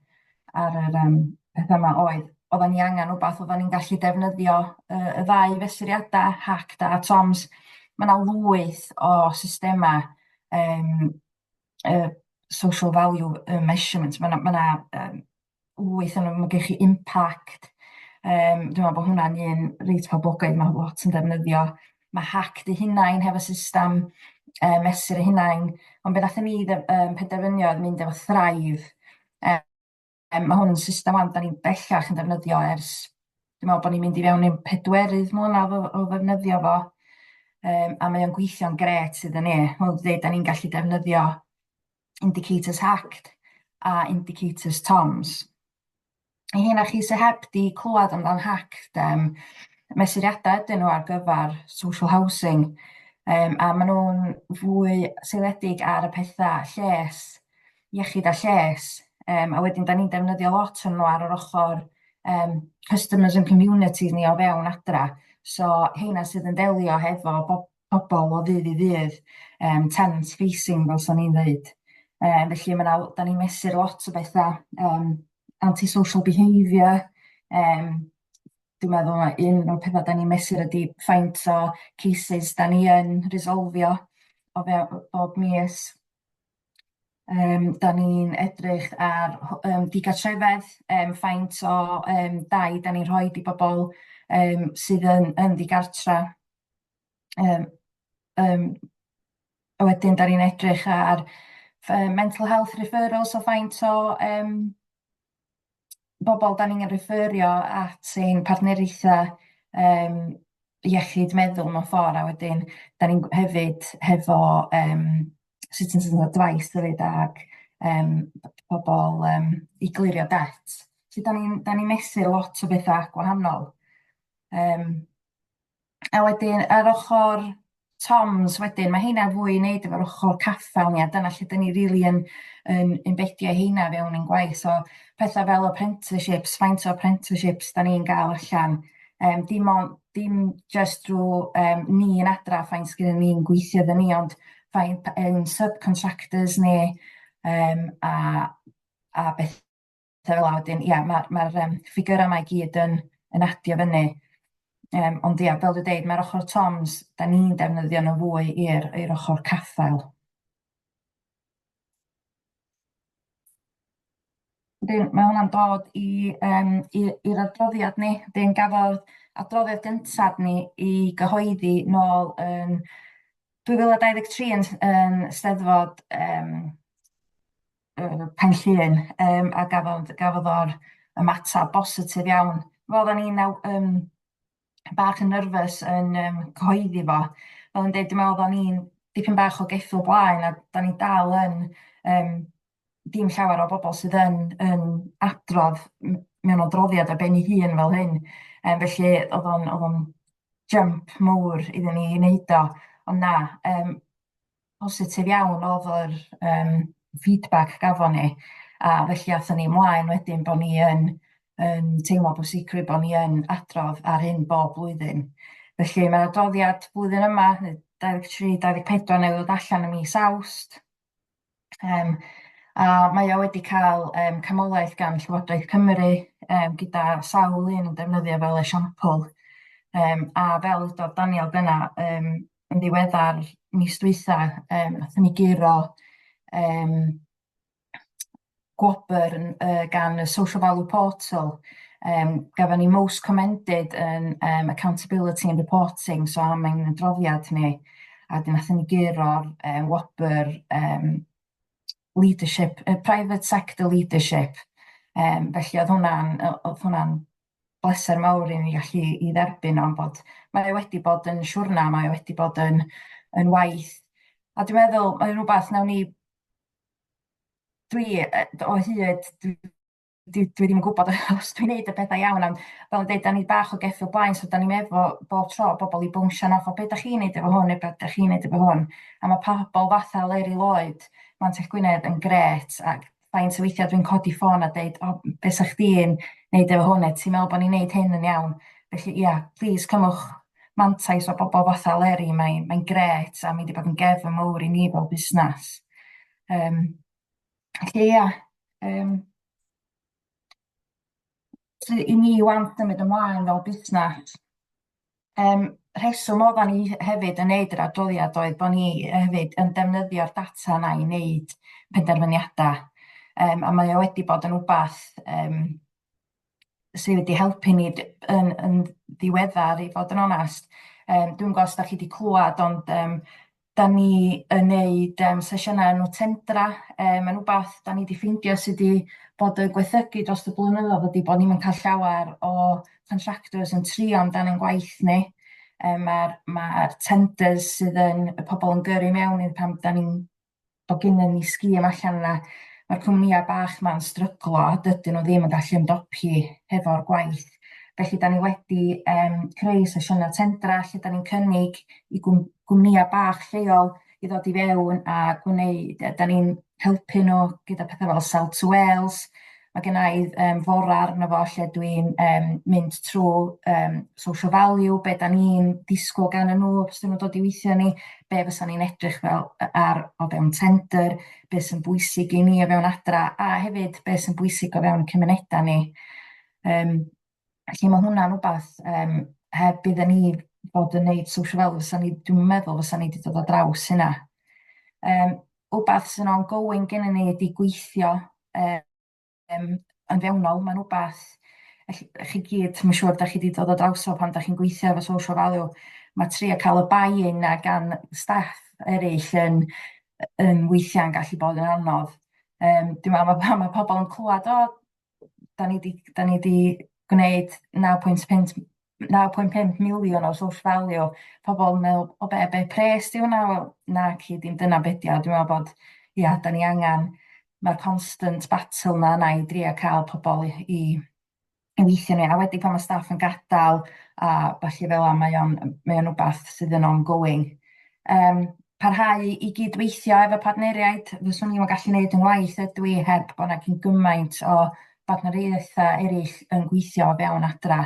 pethau yma oedden ni angen rhywbeth oedden ni'n gallu defnyddio y ddau fesuriadau, hack a TOMs. Mae yna lwyth o systemau social value measurements, mae yna lwyth yn ymwneud chi impact, dwi'n meddwl bod hwnna'n un reit poblogaidd, mae lot yn defnyddio. Mae hack di hunain hefo system mesur y hunain, ond be nathon ni penderfynio oedd mynd efo Thrive. Mae hwn yn system wan, da ni'n bellach yn defnyddio ers, dwi'n meddwl bod ni'n mynd i fewn i'n 4 mlynedd o ddefnyddio fo, a mae o'n gweithio'n gret iddyn ni. Wel, da ni'n gallu defnyddio indicators hacked a indicators toms. I hynna chi sy'n heb di clywed amdan hacked, mesuriadau ydyn nhw ar gyfer social housing, a maen nhw'n fwy seiliedig ar y pethau lles, iechyd a lles, a wedyn da ni'n defnyddio lot yn nhw ar yr ochr customers and communities ni o fewn adra. So heina sydd yn delio hefo pobl o ddydd i ddydd, tenant facing fel sa'n ni'n dweud. Felly da ni'n mesur lot o bethau, antisocial behaviour, dwi'n meddwl un o'r pethau da ni'n mesur ydy faint o cases da ni yn resolfio o fewn bob mis. Da ni'n edrych ar digartrefedd, faint o dai da ni'n rhoi i bobl sydd yn digartra. A wedyn da ni'n edrych ar mental health referrals, o faint o bobl da ni'n referio at ein partneriaethau iechyd meddwl mewn ffordd, a wedyn da ni'n hefyd hefo citizens advice hefyd ag bobl i glirio debt. So da ni'n mesur lot o bethau gwahanol. A wedyn ar ochr toms wedyn, mae heina fwy i wneud efo'r ochr caffael ni, a dyna lle da ni rili yn bedio heina fewn yn gwaith. So pethau fel apprenticeships, faint o apprenticeships da ni'n gael allan, dim just drwy ni yn adra faint gyda ni'n gweithio dda ni, ond faint subcontractors ni a bethau fel la. Wedyn, ia, mae'r ffigurau yma i gyd yn adio fyny. Ond ia, fel dwi'n dweud, mae'r ochr toms, da ni'n defnyddio nhw fwy i'r ochr caffael. Mae hwnna'n dod i'r adroddiad ni. Gafodd adroddiad gyntaf ni i gyhoeddi nôl yn 2023 yn Steddfod Penllyn, a gafodd o'r ymateb bositif iawn. Fel da ni'n bach yn nerfus yn cyhoeddi fo. Fel yn dweud, dwi'n meddwl da ni'n dipyn bach o geffyl blaen, a da ni dal yn dim llawer o bobl sydd yn adrodd mewn adroddiad ar ben ei hun fel hyn. Felly oedd o'n jump mawr iddyn ni i wneud o. Ond na, positif iawn oedd yr feedback gafon ni. A felly athon ni ymlaen wedyn bod ni yn teimlo bwysicrwydd bod ni yn adrodd ar hyn bob blwyddyn. Felly mae'r adroddiad blwyddyn yma, 23-24, newydd ddod allan ym mis Awst. A mae o wedi cael cymholaeth gan Llywodraeth Cymru gyda sawl un yn defnyddio fel esiampl. A fel ydodd Daniel gyna, yn ddiweddar mis dwytha, nathon ni giro gwobr gan y Social Value Portal. Gafon ni most commended yn accountability and reporting, so am ein adroddiad ni. A wedyn nathon ni giro'r wobr leadership, private sector leadership. Felly oedd hwnna'n bleser mawr i ni gallu i dderbyn o'n bod mae wedi bod yn siwrna, mae wedi bod yn waith. A dwi'n meddwl, mae'n rhywbeth nawn ni, o hyd, dwi ddim yn gwybod os dwi'n neud y pethau iawn, ond fel yn dweud, da ni bach o geffyl blaen, so da ni'n efo bob tro bobl i bwngsio'n off o beth da chi'n neud efo hwn, neu beth da chi'n neud efo hwn. A mae pobl fatha Leri Lloyd, Mantell Gwynedd yn gret, ac faint o weithiau dwi'n codi ffôn a dweud, beth sa chdi'n neud efo hwn, ti'n meddwl bod ni'n neud hyn yn iawn. Felly, ia, please, cymwch mantais o bobl fatha Leri, mae'n gret, a mi wedi bod yn gefn mawr i ni fel busnes. Felly, ia, i ni want yn mynd ymlaen fel busnes. Rheswm oedden ni hefyd yn neud yr adroddiad oedd bod ni hefyd yn defnyddio'r data yna i wneud penderfyniadau. A mae o wedi bod yn wbath sydd wedi helpu ni yn ddiweddar, i fod yn onest. Dwi'n gwybod os da chi wedi clywed, ond da ni yn neud sesiynau nhw tendra. Mae'n rhywbeth da ni wedi ffeindio sydd wedi bod yn gweithygu dros y blynyddoedd ydy bod ni'n cael llawer o contractors yn trio amdan ein gwaith ni. Mae'r tenders sydd yn y pobl yn gyrru mewn i'r pam da ni'n bod gynnon ni sgîm allan yna. Mae'r cwmnïau bach ma'n stryglo a dydyn nhw ddim yn gallu ymdopi hefo'r gwaith. Felly, da ni wedi creu sesiynau tendra lle da ni'n cynnig i gwmnïau bach lleol i ddod i fewn a gwneud, da ni'n helpu nhw gyda pethau fel Sell to Wales. Mae gen i fora arno fo lle dwi'n mynd trwy social value, be da ni'n disgwyl gan nhw, os dyn nhw'n dod i weithio ni, be fysa ni'n edrych fel o fewn tender, be sy'n bwysig i ni o fewn adra, a hefyd be sy'n bwysig o fewn cymunedau ni. Felly mae hwnna'n rhywbeth heb byddwn ni fod yn gwneud social value, dwi'n meddwl fysa ni wedi dod o draws hynna. Rhywbeth sy'n ongoing gen ni ydi gweithio yn fewnol. Mae'n rhywbeth chi gyd, mae'n siŵr da chi wedi dod o draws o pan da chi'n gweithio efo social value. Mae trio cael y buy-in a gan staff eraill yn weithiau'n gallu bod yn anodd. Dwi'n meddwl mae pobl yn clywed, da ni wedi gwneud 9.5 miliwn o social value. Pobl yn meddwl, o be pres di hwnna? Wel, na ci, dim dyna bedio. Dwi'n meddwl bod, da ni angen, mae'r constant battle na i drio cael pobl i weithio ni. A wedi pan mae staff yn gadael a falle fel mae o'n rhywbeth sydd yn ongoing. Parhau i gydweithio efo partneriaid, fyswn ni'n gallu gwneud yn waith ydw i heb bod yna cyn gymaint o partneriaethau eraill yn gweithio o fewn adra.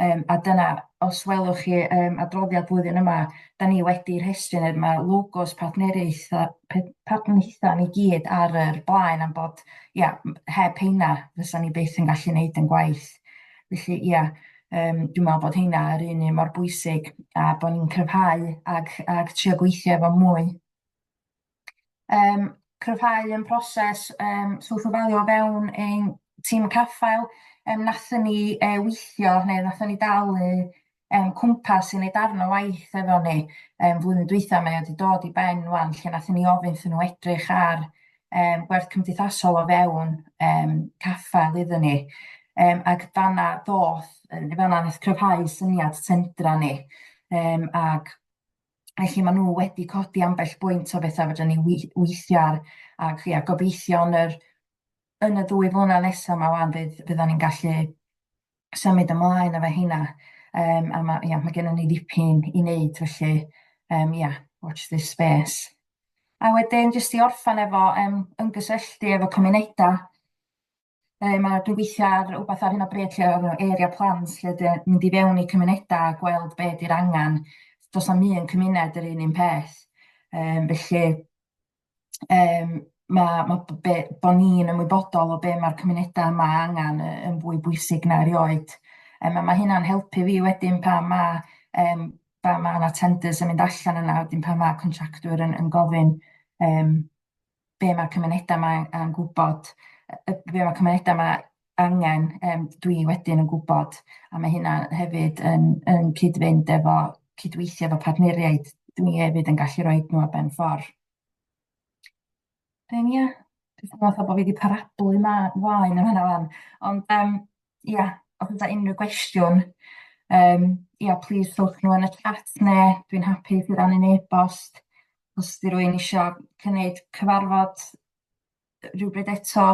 A dyna, os welwch chi adroddiad flwyddyn yma, da ni wedi rhestru, mae logos partneriaethau ni gyd ar yr blaen am bod, heb heina fysa ni byth yn gallu gwneud yn gwaith. Felly, dwi'n meddwl bod heina yr un mor bwysig a bod ni'n cryfhau ag trio gweithio efo mwy. Cryfhau yn proses social value o fewn ein tîm caffael. Nathon ni weithio, neu nathon ni dalu cwmpas i wneud arno waith efo ni. Flwyddyn dwytha mae wedi dod i ben wan, lle nathon ni ofyn iddyn nhw edrych ar Gwerth Cymdeithasol o fewn caffael iddyn ni. Ac fanna nath cryfhau syniad tendra ni. Ac felly maen nhw wedi codi ambell bwynt o bethau fydden ni weithio ar, ac gobeithio yn y 2 flynedd nesaf yma wan fyddan ni'n gallu symud ymlaen efo hynna. A mae gennym ni ddipyn i wneud, felly, watch this space. A wedyn, jyst i orffan efo ymgysylltu efo cymunedau. Dwi'n gweithio ar rhywbeth ar hyn o bryd lle o'r area plans, lle dwi'n mynd i fewn i cymunedau a gweld be di'r angen. Does am un cymuned yr un peth. Felly, bod ni'n ymwybodol o be mae'r cymunedau yma angen yn fwy bwysig na erioed. Mae hynna'n helpu fi wedyn pa mae yna tenders yn mynd allan yna, wedyn pa mae contractwr yn gofyn be mae'r cymunedau yma yn gwybod, be mae'r cymunedau yma angen, dwi wedyn yn gwybod, a mae hynna hefyd yn cyd-fynd efo cydweithio efo partneriaid, dwi hefyd yn gallu rhoi nhw a ben ffordd. Dwi'n meddwl bod fi wedi parablu mlaen yn hynna fan. Ond, os yda unrhyw gwestiwn, please rhowch nhw yn y chat neu dwi'n hapus i rannu'n e-bost. Os di rwy'n eisiau cynnig cyfarfod rhywbryd eto,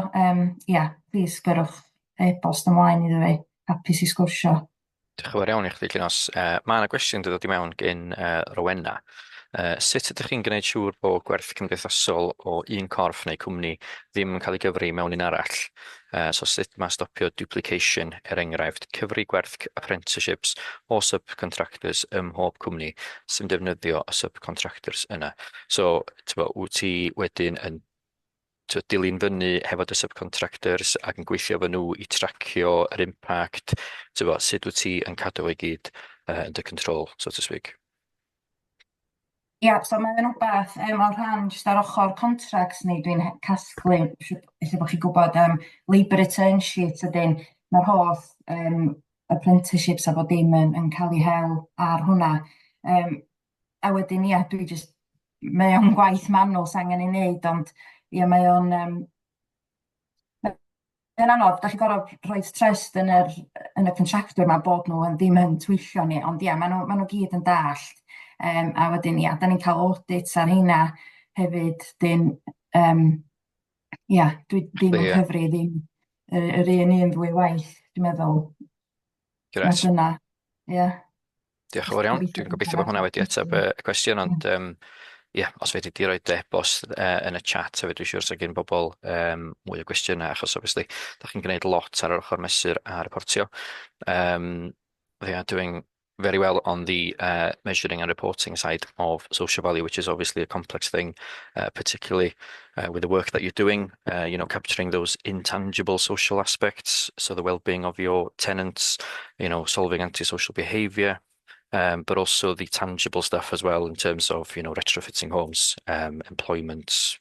please gyrwch e-bost ymlaen iddo fi. Hapus i sgwrsio. Diolch yn fawr iawn i chdi, Llynos. Mae yna gwestiwn dod i mewn gen Rowena. Sut ydych chi'n gwneud siŵr bod gwerth cymdeithasol o un corff neu cwmni ddim yn cael ei gyfri mewn un arall? So sut mae stopio duplication, enghraifft, cyfri gwerth apprenticeships o subcontractors ym mhob cwmni sy'n defnyddio y subcontractors yna? So, wyt ti wedyn yn dilyn fyny hefo dy subcontractors ac yn gweithio efo nhw i tracio yr impact, sut wyt ti yn cadw ei gyd yn dy control, so to speak? So mae'n rhywbeth o'r rhan jyst ar ochr contracts ni, dwi'n casglu, felly bod chi'n gwybod labour return sheet ydyn, mae'r holl apprenticeships a bod dim yn cael ei hel ar hwnna. A wedyn, dwi jyst mae o'n gwaith manwl sy'n angen ei wneud, ond ie, mae'n anodd, da chi gorfod rhoi trust yn y contractwr yma bod nhw yn ddim yn twyllo ni, ond ie, ma' nhw gyd yn dallt. A wedyn, ie, da ni'n cael audits ar hynna hefyd, ie, dwi ddim yn Ie, cyfri ddim yr un ddwy waith, dwi'n meddwl, na grêt. dyna, ie. Diolch yn fawr iawn. Gobeithio Dwi'n bod gobeithio bod hwnna wedi ateb y cwestiwn, ond ie, os fedri di roid e-bost yn y chat hefyd, dwi'n siŵr sy'n gen bobl mwy o gwestiynau, achos obviously, da chi'n gwneud lot ar yr ochr mesur a reportio. They are doing very well on the measuring and reporting side of social value, which is obviously a complex thing, particularly with the work that you're doing, capturing those intangible social aspects, so the well-being of your tenants, solving antisocial behavior, but also the tangible stuff as well in terms of, retrofitting homes, employment,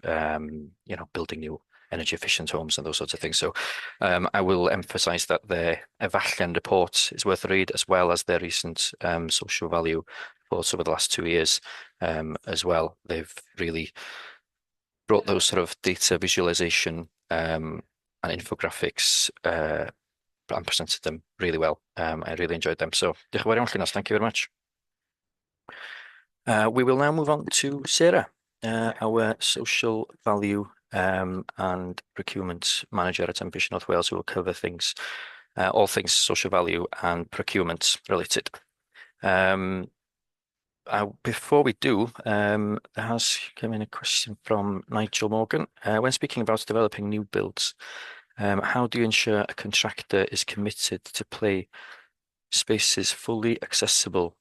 building new energy efficient homes and those sorts of things. So I will emphasize that the Efallen report is worth a read, as well as their recent social value reports over the last 2 years as well. They've really brought those sort of data visualization and infographics and presented them really well. I really enjoyed them. So, diolch yn fawr iawn, Llynas. Thank you very much. We will now move on to Sarah, our social value and procurement manager at Ambition North Wales, who will cover things, all things social value and procurement related. Before we do, there has come in a question from Nigel Morgan. When speaking about developing new builds, how do you ensure a contractor is committed to play spaces fully accessible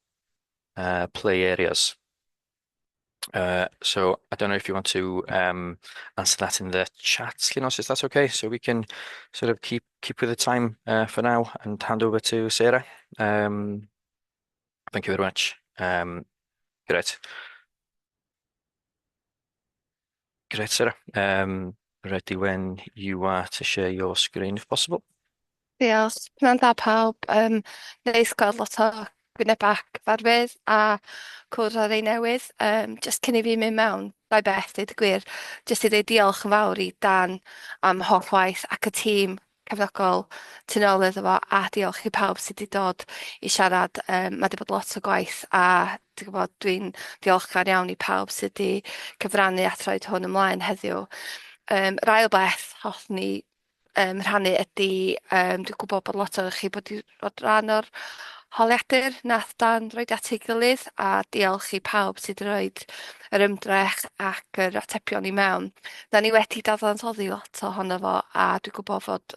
play areas? So I don't know if you want to answer that in the chat, Linos, is that okay? So we can sort of keep with the time for now and hand over to Sarah. Thank you very much. Great. Great, Sarah. Ready when you are to share your screen, if possible. Diolch. Pna'n da pawb. Neis gweld lot o gwynebau cyfarwydd a cwrdd ar ei newydd. Jyst cyn i fi mynd mewn, rai beth, dweud y gwir, jyst i ddeud diolch yn fawr i Dan am holl waith ac y tîm cefnogol tu nôl iddo fo, a diolch i pawb sydd wedi dod i siarad. Mae wedi bod lot o gwaith, a dwi'n gwybod dwi'n diolchgar iawn i pawb sydd wedi cyfrannu at roed hwn ymlaen heddiw. Yr ail beth hoffwn ni rhannu ydy, dwi'n gwybod bod lot o chi bod rhan o'r holiadur nath Dan roed at ei gilydd, a diolch i pawb sydd wedi roed yr ymdrech ac yr atebion i mewn. Da ni wedi dadansoddi lot ohono fo, a dwi'n gwybod fod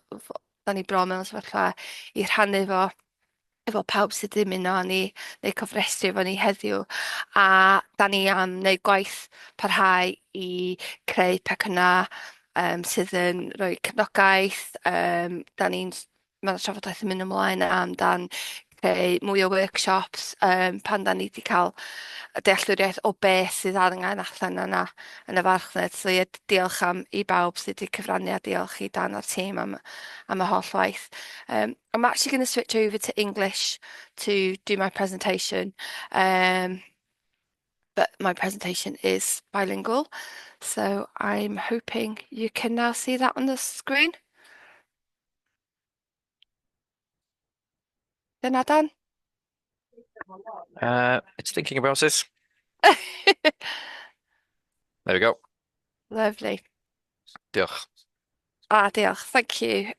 da ni bron mewn sefyllfa i rhannu fo efo pawb sydd ddim uno ni neu cofrestru efo ni heddiw, a da ni am wneud gwaith parhau i creu pecynna sydd yn rhoi cefnogaeth. Mae'r trafodaeth yn mynd ymlaen am dan creu mwy o workshops pan da ni wedi cael y dealltwriaeth o beth sydd angen allan yna yn y farchnad. So ie, diolch i bawb sydd wedi cyfrannu, a diolch i Dan a'r tîm am y holl waith. I'm actually going to switch over to English to do my presentation. But my presentation is bilingual, so I'm hoping you can now see that on the screen. Dyna Dan? It's thinking about it. There we go. Lovely. Diolch. Diolch. Thank you.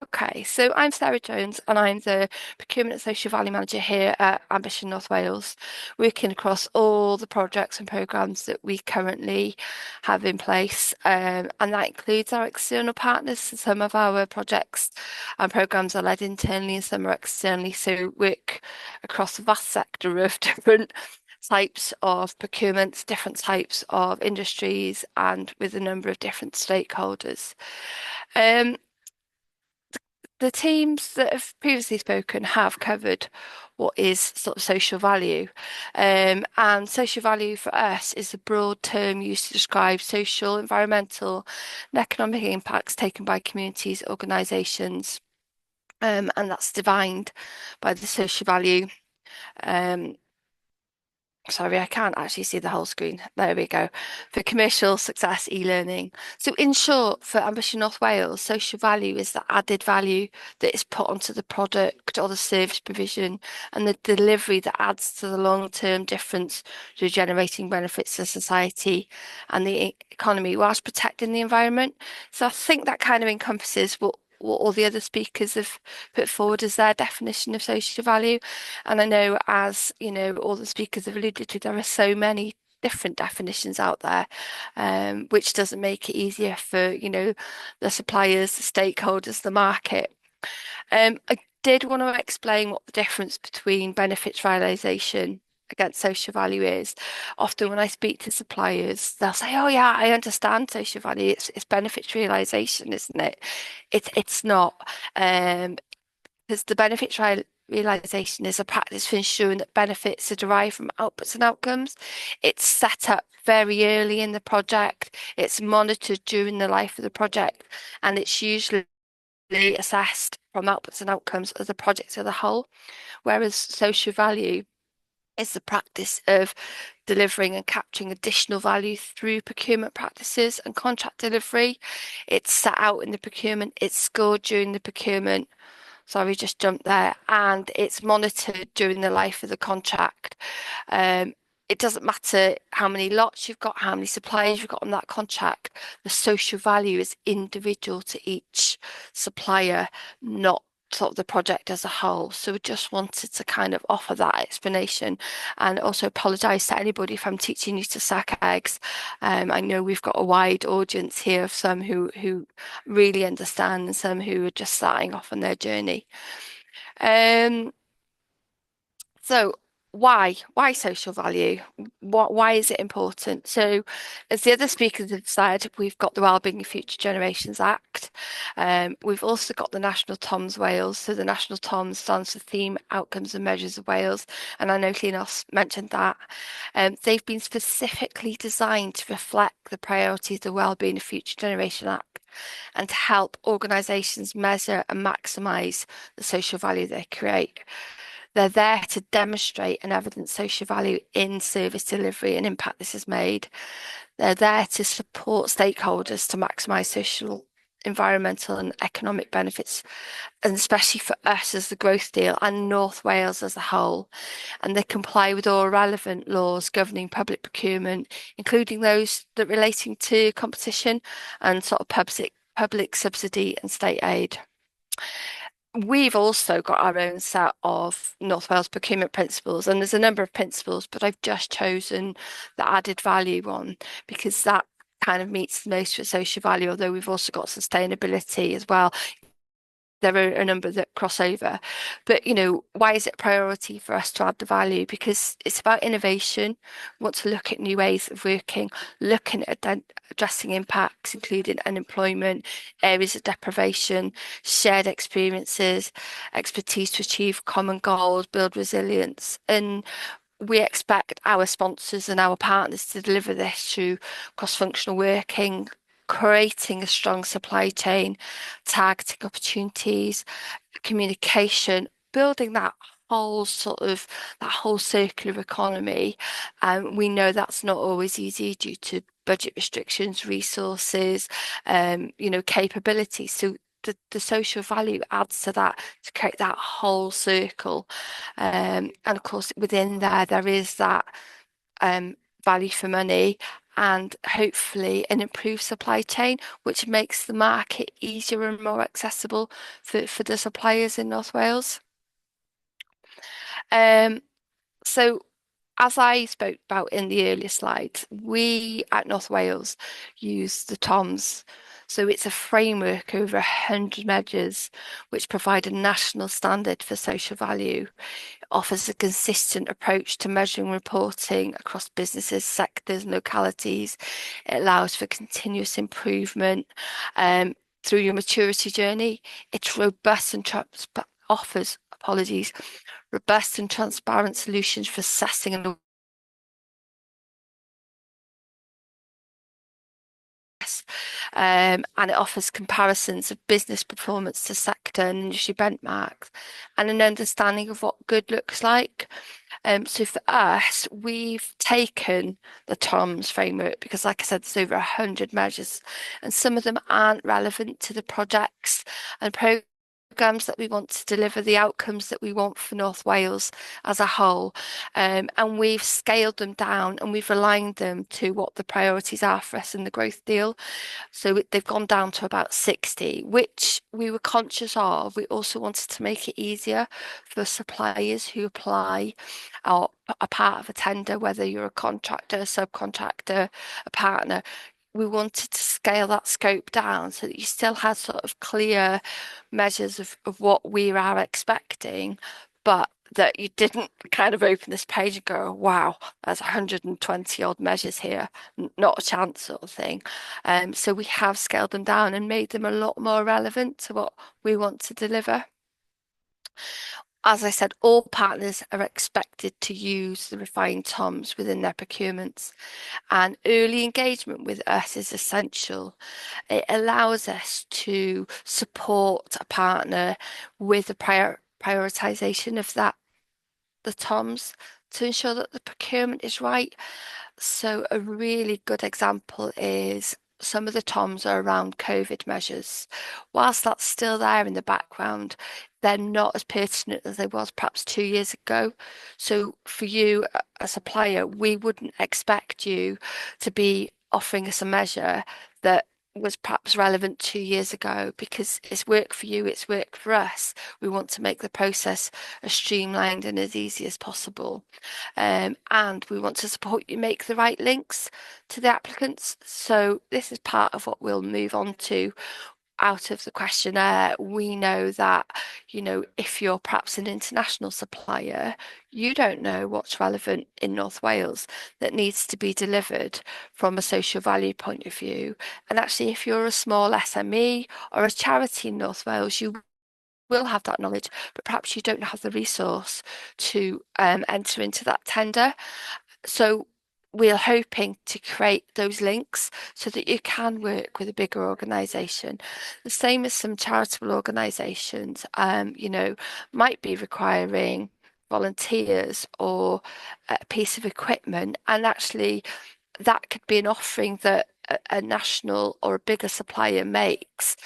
Okay, so I'm Sarah Jones, and I'm the Procurement and Social Value Manager here at Ambition North Wales, working across all the projects and programmes that we currently have in place, and that includes our external partners. So some of our projects and programmes are led internally and some are externally, so work across a vast sector of different types of procurements, different types of industries, and with a number of different stakeholders. The teams that have previously spoken have covered what is sort of social value. And social value for us is a broad term used to describe social, environmental and economic impacts taken by communities, organisations, and that's defined by the social value Sorry, I can't actually see the whole screen. There we go. For commercial success e-learning. So in short, for Ambition North Wales, social value is the added value that is put onto the product or the service provision and the delivery that adds to the long-term difference to generating benefits to society and the economy whilst protecting the environment. So I think that kind of encompasses what all the other speakers have put forward as their definition of social value. And I know, as you know, all the speakers have alluded to, there are so many different definitions out there, which doesn't make it easier for, the suppliers, the stakeholders, the market. I did want to explain what the difference between benefits realisation against social value is. Often when I speak to suppliers, they'll say, "Oh yeah, I understand social value. It's benefits realisation, isn't it?" It's not. Because the benefits realisation is a practice for ensuring that benefits are derived from outputs and outcomes. It's set up very early in the project. It's monitored during the life of the project, and it's usually assessed from outputs and outcomes of the project as a whole. Whereas social value is the practice of delivering and capturing additional value through procurement practices and contract delivery. It's set out in the procurement, it's scored during the procurement. Sorry, just jumped there. And it's monitored during the life of the contract. It doesn't matter how many lots you've got, how many suppliers you've got on that contract. The social value is individual to each supplier, not sort of the project as a whole. So we just wanted to kind of offer that explanation and also apologise to anybody if I'm teaching you to suck eggs. I know we've got a wide audience here of some who really understand and some who are just starting off on their journey. So why social value? Why is it important? So as the other speakers have said, we've got the Wellbeing of Future Generations Act. We've also got the National TOMS Wales. So the National TOMS stands for Theme, Outcomes and Measures of Wales. And I know Llynnos mentioned that. They've been specifically designed to reflect the priorities of the Wellbeing of Future Generation Act and to help organisations measure and maximise the social value they create. They're there to demonstrate and evidence social value in service delivery and impact this has made. They're there to support stakeholders to maximise social, environmental and economic benefits, and especially for us as the growth deal and North Wales as a whole. And they comply with all relevant laws governing public procurement, including those that relating to competition and sort of public subsidy and state aid. We've also got our own set of North Wales procurement principles, and there's a number of principles, but I've just chosen the added value one because that kind of meets the most for social value, although we've also got sustainability as well. There are a number that cross over, but why is it a priority for us to add the value? Because it's about innovation. We want to look at new ways of working, looking at addressing impacts, including unemployment, areas of deprivation, shared experiences, expertise to achieve common goals, build resilience, and we expect our sponsors and our partners to deliver this through cross-functional working, creating a strong supply chain, targeting opportunities, communication, building that whole circular economy. We know that's not always easy due to budget restrictions, resources, capability. So the social value adds to that to create that whole circle. And of course, within there is that value for money and hopefully an improved supply chain, which makes the market easier and more accessible for the suppliers in North Wales. So as I spoke about in the earlier slides, we at North Wales use the TOMS. So it's a framework over 100 measures which provide a national standard for social value. It offers a consistent approach to measuring and reporting across businesses, sectors, and localities. It allows for continuous improvement through your maturity journey. It's robust and offers robust and transparent solutions for assessing and and it offers comparisons of business performance to sector and industry benchmarks and an understanding of what good looks like. So for us, we've taken the TOMS framework because, like I said, there's over 100 measures, and some of them aren't relevant to the projects and programs that we want to deliver, the outcomes that we want for North Wales as a whole. And we've scaled them down and we've aligned them to what the priorities are for us in the growth deal. So they've gone down to about 60, which we were conscious of. We also wanted to make it easier for suppliers who apply or are part of a tender, whether you're a contractor, a subcontractor, a partner. We wanted to scale that scope down so that you still had sort of clear measures of what we are expecting, but that you didn't kind of open this page and go, wow, there's 120 odd measures here, not a chance sort of thing. So we have scaled them down and made them a lot more relevant to what we want to deliver. As I said, all partners are expected to use the refined TOMS within their procurements, and early engagement with us is essential. It allows us to support a partner with the prioritization of the TOMS to ensure that the procurement is right. So a really good example is some of the TOMs are around COVID measures. Whilst that's still there in the background, they're not as pertinent as they was perhaps 2 years ago. So for you, a supplier, we wouldn't expect you to be offering us a measure that was perhaps relevant 2 years ago, because it's work for you, it's work for us. We want to make the process as streamlined and as easy as possible. And we want to support you make the right links to the applicants. So this is part of what we'll move on to out of the questionnaire. We know that, you know, if you're perhaps an international supplier, you don't know what's relevant in North Wales that needs to be delivered from a social value point of view. And actually, if you're a small SME or a charity in North Wales, you will have that knowledge, but perhaps you don't have the resource to enter into that tender. So we're hoping to create those links so that you can work with a bigger organisation. The same as some charitable organisations, you know, might be requiring volunteers or a piece of equipment, and actually that could be an offering that a national or a bigger supplier makes.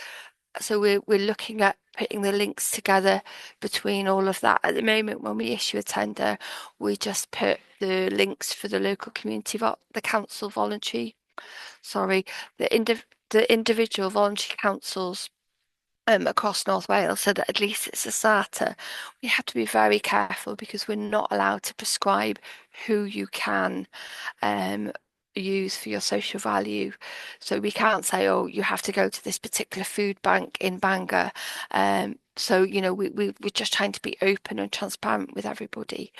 So we're looking at putting the links together between all of that. At the moment, when we issue a tender, we just put the links for the local community, the council voluntary, the individual voluntary councils across North Wales, so that at least it's a starter. We have to be very careful because we're not allowed to prescribe who you can use for your social value. So we can't say, oh, you have to go to this particular food bank in Bangor. So, you know, we're just trying to be open and transparent with everybody.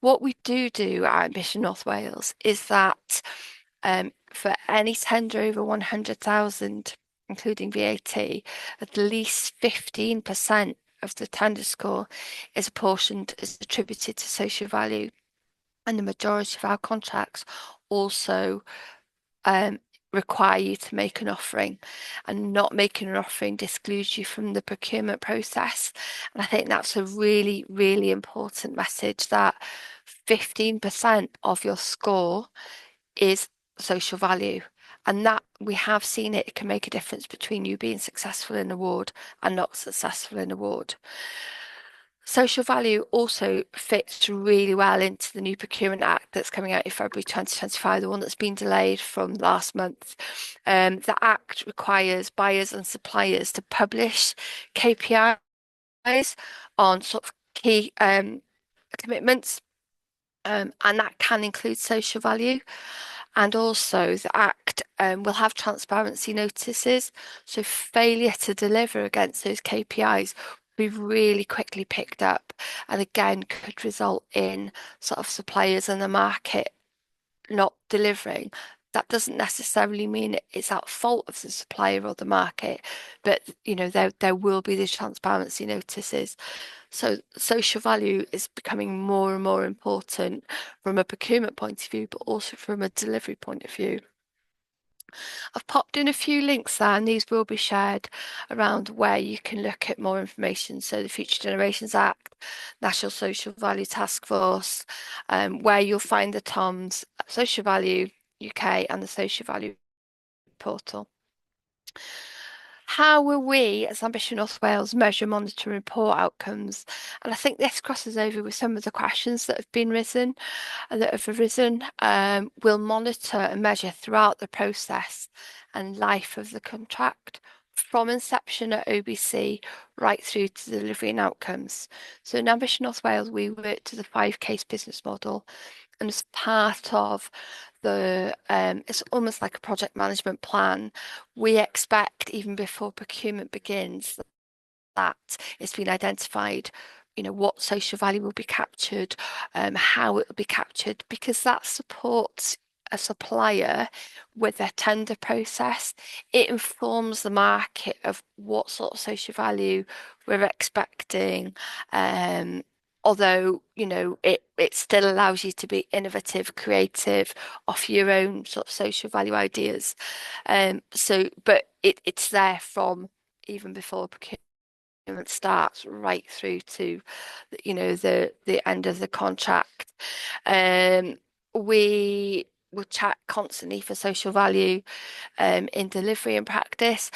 What we do at Ambition North Wales is that for any tender over 100,000, including VAT, at least 15% of the tender score is attributed to social value. And the majority of our contracts also require you to make an offering, and not making an offering discludes you from the procurement process. And I think that's a really, really important message, that 15% of your score is social value. And that we have seen it can make a difference between you being successful in award and not successful in award. Social value also fits really well into the new Procurement Act that's coming out in February 2025, the one that's been delayed from last month. The Act requires buyers and suppliers to publish KPIs on sort of key commitments, and that can include social value. And also the Act will have transparency notices, so failure to deliver against those KPIs be really quickly picked up, and again could result in sort of suppliers in the market not delivering. That doesn't necessarily mean it's at fault of the supplier or the market, but you know, there will be these transparency notices. So social value is becoming more and more important from a procurement point of view, but also from a delivery point of view. I've popped in a few links there, and these will be shared around where you can look at more information. So the Future Generations Act, National Social Value Task Force, where you'll find the TOMS, Social Value UK and the Social Value portal. How will we, as Ambition North Wales, measure, monitor and report outcomes? And I think this crosses over with some of the questions that have been risen, we'll monitor and measure throughout the process and life of the contract, from inception at OBC right through to delivery and outcomes. So in Ambition North Wales, we work to the 5 case business model, and as part of the it's almost like a project management plan. We expect, even before procurement begins, that it's been identified, you know, what social value will be captured, how it will be captured, because that supports a supplier with their tender process. It informs the market of what sort of social value we're expecting. Although, you know, it still allows you to be innovative, creative, offer your own sort of social value ideas. But it's there from even before procurement starts right through to, you know, the end of the contract. We will chat constantly for social value in delivery and practice.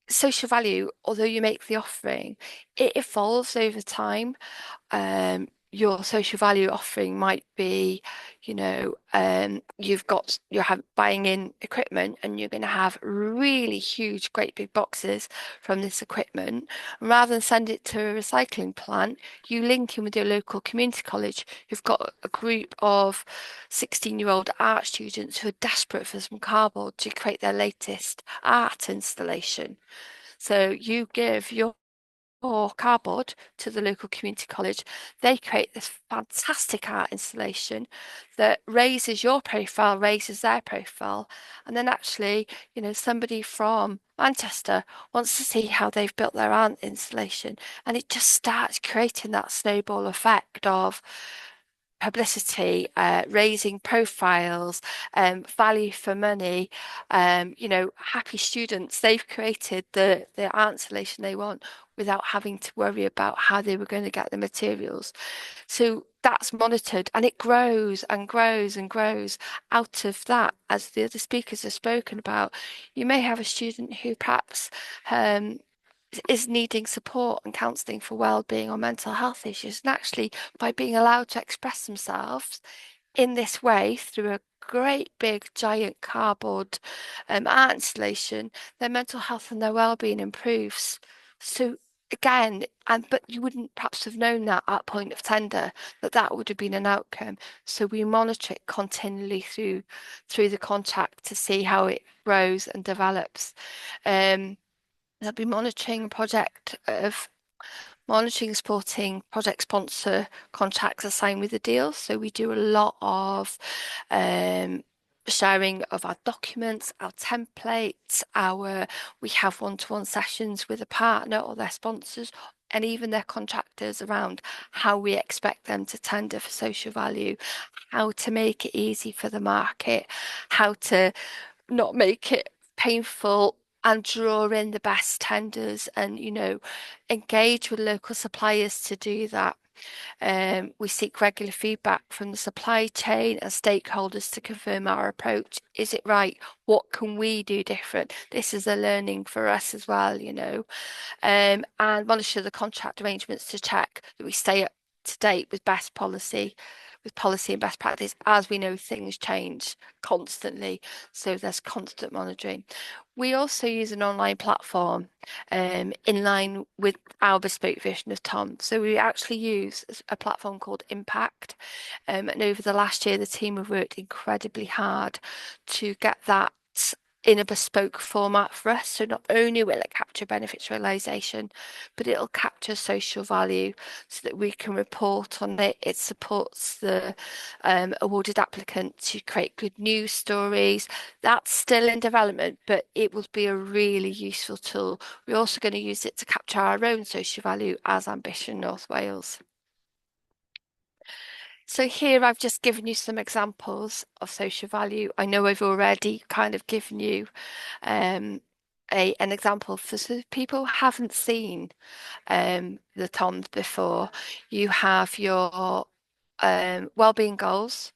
Social value, although you make the offering, it evolves over time. Your social value offering might be, you know, you're buying in equipment, and you're going to have really huge, great big boxes from this equipment. And rather than send it to a recycling plant, you link in with your local community college who've got a group of 16-year-old art students who are desperate for some cardboard to create their latest art installation. So you give your cardboard to the local community college. They create this fantastic art installation that raises your profile, raises their profile, and then actually, you know, somebody from Manchester wants to see how they've built their art installation, and it just starts creating that snowball effect of publicity, raising profiles, value for money, you know, happy students. They've created the art installation they want without having to worry about how they were going to get the materials. So that's monitored, and it grows and grows and grows out of that. As the other speakers have spoken about, you may have a student who perhaps is needing support and counselling for well-being or mental health issues, and actually by being allowed to express themselves in this way through a great big giant cardboard art installation, their mental health and their well-being improves. So again, but you wouldn't perhaps have known that at point of tender, that would have been an outcome. So we monitor it continually through the contract to see how it grows and develops. They'll be monitoring supporting project sponsor contracts assigned with the deals. So we do a lot of sharing of our documents, our templates, we have one-to-one sessions with a partner or their sponsors, and even their contractors, around how we expect them to tender for social value, how to make it easy for the market, how to not make it painful, and draw in the best tenders, and, you know, engage with local suppliers to do that. We seek regular feedback from the supply chain and stakeholders to confirm our approach. Is it right? What can we do different? This is a learning for us as well, you know. And monitor the contract arrangements to check that we stay up to date with policy and best practice. As we know, things change constantly, so there's constant monitoring. We also use an online platform in line with our bespoke version of Tom. So we actually use a platform called Impact, and over the last year the team have worked incredibly hard to get that in a bespoke format for us. So not only will it capture benefits realisation, but it'll capture social value so that we can report on it. It supports the awarded applicant to create good news stories. That's still in development, but it will be a really useful tool. We're also going to use it to capture our own social value as Ambition North Wales. So here I've just given you some examples of social value. I know I've already kind of given you an example for people who haven't seen the TOMs before. You have your well-being goals,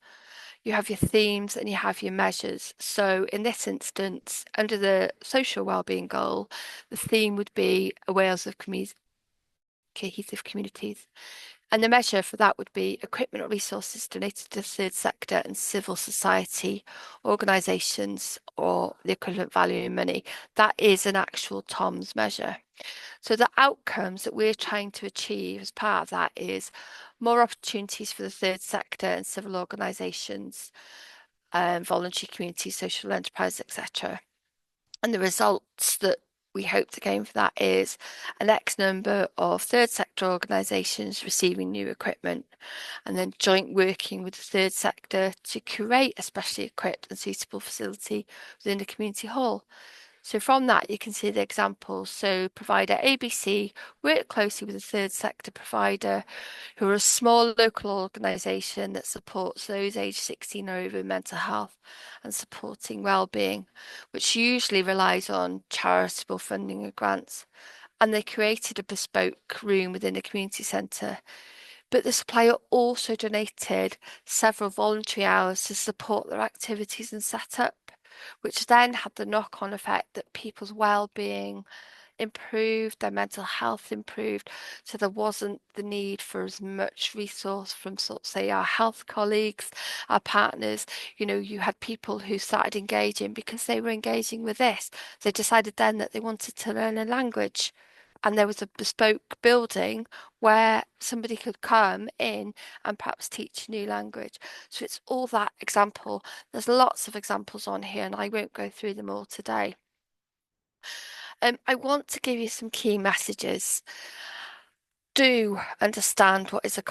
you have your themes, and you have your measures. So in this instance, under the social well-being goal, the theme would be a Wales of cohesive communities. And the measure for that would be equipment or resources donated to the third sector and civil society organisations, or the equivalent value in money. That is an actual TOMS measure. So the outcomes that we're trying to achieve as part of that is more opportunities for the third sector and civil organisations, voluntary communities, social enterprise, etc. And the results that we hope to gain for that is an X number of third sector organisations receiving new equipment, and then joint working with the third sector to create a specially equipped and suitable facility within the community hall. So from that, you can see the examples. So provider ABC work closely with the third sector provider, who are a small local organisation that supports those aged 16 or over in mental health and supporting wellbeing, which usually relies on charitable funding and grants. And they created a bespoke room within the community centre. But the supplier also donated several voluntary hours to support their activities and setup, which then had the knock-on effect that people's well-being improved, their mental health improved, so there wasn't the need for as much resource from, sort of, say, our health colleagues, our partners. You know, you had people who started engaging because they were engaging with this. They decided then that they wanted to learn a language, and there was a bespoke building where somebody could come in and perhaps teach a new language. So it's all that example. There's lots of examples on here, and I won't go through them all today. I want to give you some key messages. Do understand what is a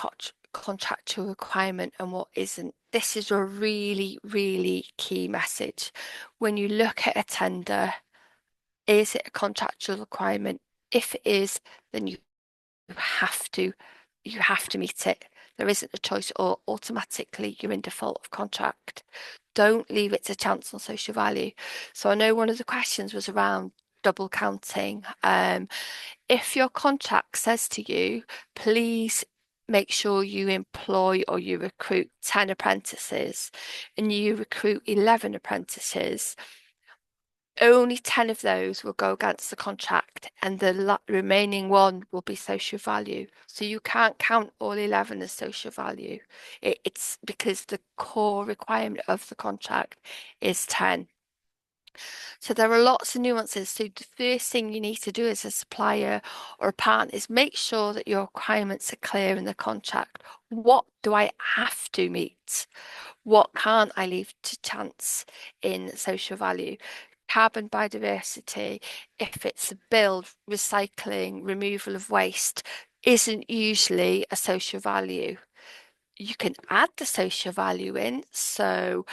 contractual requirement and what isn't. This is a really, really key message. When you look at a tender, is it a contractual requirement? If it is, then you have to meet it. There isn't a choice, or automatically you're in default of contract. Don't leave it to chance on social value. So I know one of the questions was around double counting. If your contract says to you, please make sure you employ or you recruit 10 apprentices, and you recruit 11 apprentices, only 10 of those will go against the contract, and the remaining one will be social value. So you can't count all 11 as social value. It's because the core requirement of the contract is 10. So there are lots of nuances. So the first thing you need to do as a supplier or a partner is make sure that your requirements are clear in the contract. What do I have to meet? What can't I leave to chance in social value? Carbon biodiversity, if it's a build, recycling, removal of waste, isn't usually a social value. You can add the social value in. So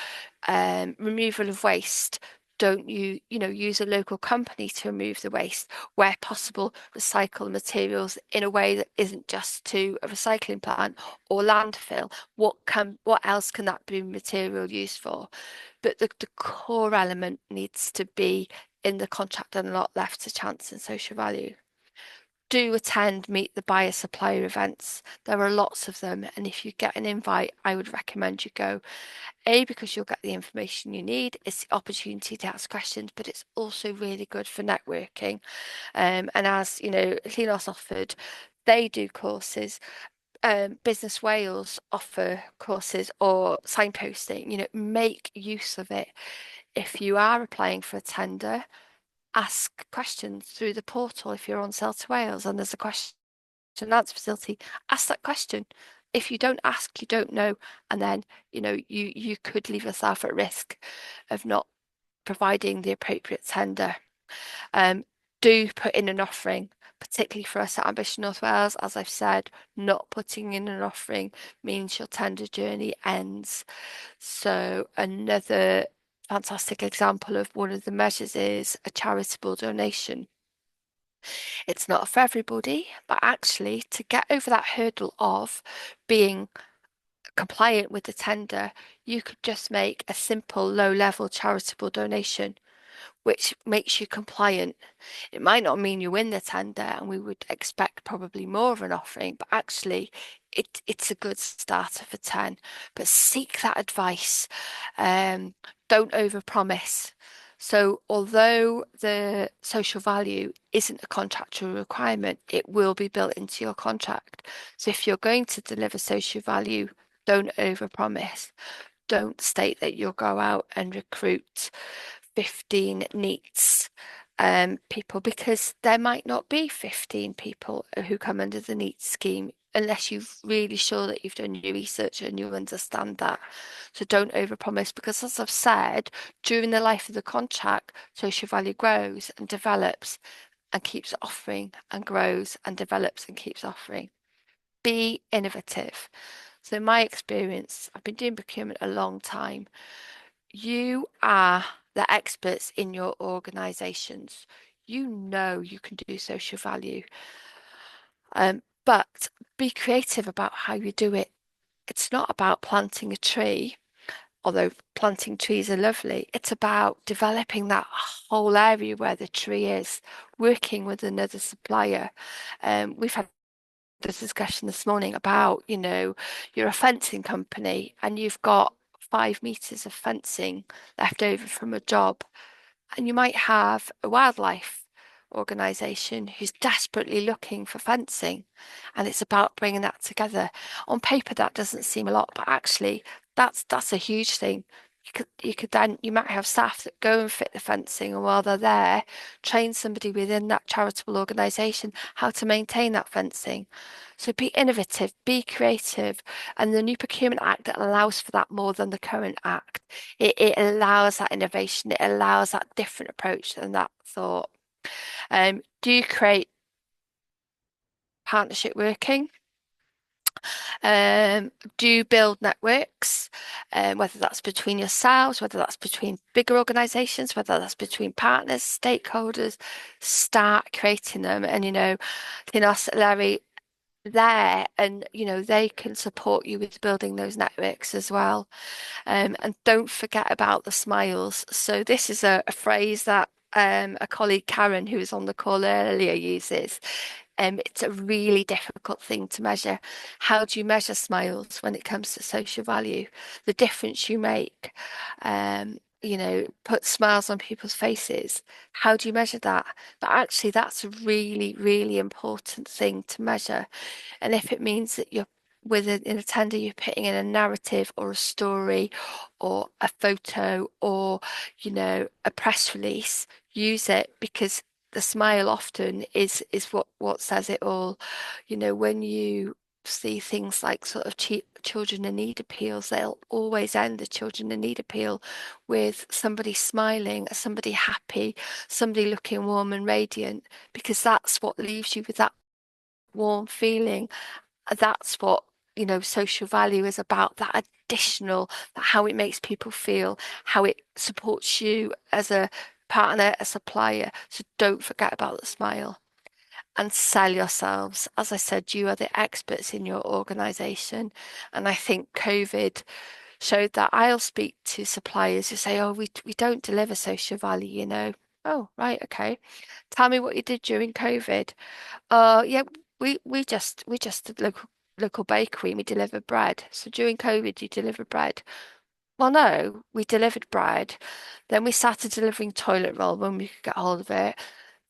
removal of waste, don't use a local company to remove the waste. Where possible, recycle materials in a way that isn't just to a recycling plant or landfill. What else can that be material used for? But the core element needs to be in the contract and not left to chance and social value. Do attend meet the buyer supplier events. There are lots of them, and if you get an invite, I would recommend you go. Because you'll get the information you need, it's the opportunity to ask questions, but it's also really good for networking. And as you know, Linos offered, they do courses. Business Wales offer courses or signposting. Make use of it. If you are applying for a tender, ask questions through the portal. If you're on Sell to Wales and there's a question and answer facility, ask that question. If you don't ask, you don't know, and then you could leave yourself at risk of not providing the appropriate tender. Do put in an offering, particularly for us at Ambition North Wales. As I've said, not putting in an offering means your tender journey ends. So another fantastic example of one of the measures is a charitable donation. It's not for everybody, but actually to get over that hurdle of being compliant with the tender, you could just make a simple low-level charitable donation, which makes you compliant. It might not mean you win the tender, and we would expect probably more of an offering, but actually it's a good starter for 10. But seek that advice. Don't overpromise. So although the social value isn't a contractual requirement, it will be built into your contract. So if you're going to deliver social value, don't overpromise. Don't state that you'll go out and recruit 15 NEETs people, because there might not be 15 people who come under the NEET scheme unless you're really sure that you've done your research and you understand that. So don't overpromise, because as I've said, during the life of the contract, social value grows and develops and keeps offering, and grows and develops and keeps offering. Be innovative. So in my experience, I've been doing procurement a long time. You are the experts in your organisations. You know you can do social value, but be creative about how you do it. It's not about planting a tree, although planting trees are lovely. It's about developing that whole area where the tree is, working with another supplier. We've had this discussion this morning about, you're a fencing company and you've got 5 meters of fencing left over from a job, and you might have a wildlife organisation who's desperately looking for fencing, and it's about bringing that together. On paper that doesn't seem a lot, but actually that's a huge thing. You might have staff that go and fit the fencing, and while they're there, train somebody within that charitable organisation how to maintain that fencing. So be innovative, be creative, and the new Procurement Act allows for that more than the current Act. It allows that innovation, it allows that different approach and that thought. Do you create partnership working? Do you build networks, whether that's between yourselves, whether that's between bigger organisations, whether that's between partners, stakeholders? Start creating them, and Larry there, and they can support you with building those networks as well. And don't forget about the smiles. So this is a phrase that a colleague, Karen, who was on the call earlier, uses. It's a really difficult thing to measure. How do you measure smiles when it comes to social value? The difference you make, put smiles on people's faces. How do you measure that? But actually, that's a really, really important thing to measure. And if it means that you're in a tender, you're putting in a narrative or a story or a photo or, a press release, use it, because the smile often is what says it all. When you see things like sort of children in need appeals, they'll always end the children in need appeal with somebody smiling, somebody happy, somebody looking warm and radiant, because that's what leaves you with that warm feeling. That's what social value is about, that additional, how it makes people feel, how it supports you as a partner, a supplier. So don't forget about the smile, and sell yourselves. As I said, you are the experts in your organisation, and I think COVID showed that. I'll speak to suppliers who say, oh, we don't deliver social value, Oh, right, okay. Tell me what you did during COVID. Yeah, we just did local bakery, and we delivered bread. So during COVID, you delivered bread. Well, no, we delivered bread. Then we started delivering toilet roll when we could get hold of it.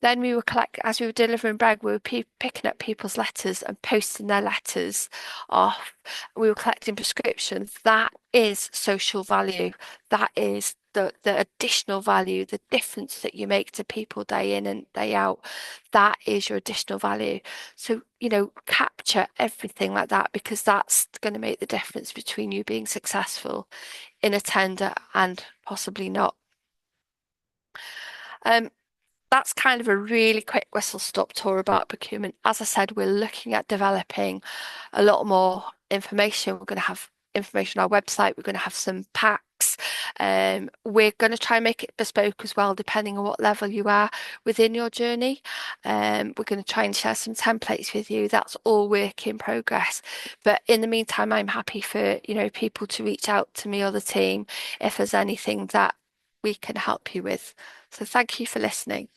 Then we were as we were delivering bread, we were picking up people's letters and posting their letters off. We were collecting prescriptions. That is social value. That is the additional value, the difference that you make to people day in and day out. That is your additional value. So, capture everything like that, because that's going to make the difference between you being successful in a tender and possibly not. That's kind of a really quick whistle-stop tour about procurement. As I said, we're looking at developing a lot more information. We're going to have information on our website. We're going to have some packs. topics. We're going to try and make it bespoke as well, depending on what level you are within your journey. We're going to try and share some templates with you. That's all work in progress. But in the meantime, I'm happy for, people to reach out to me or the team if there's anything that we can help you with. So thank you for listening.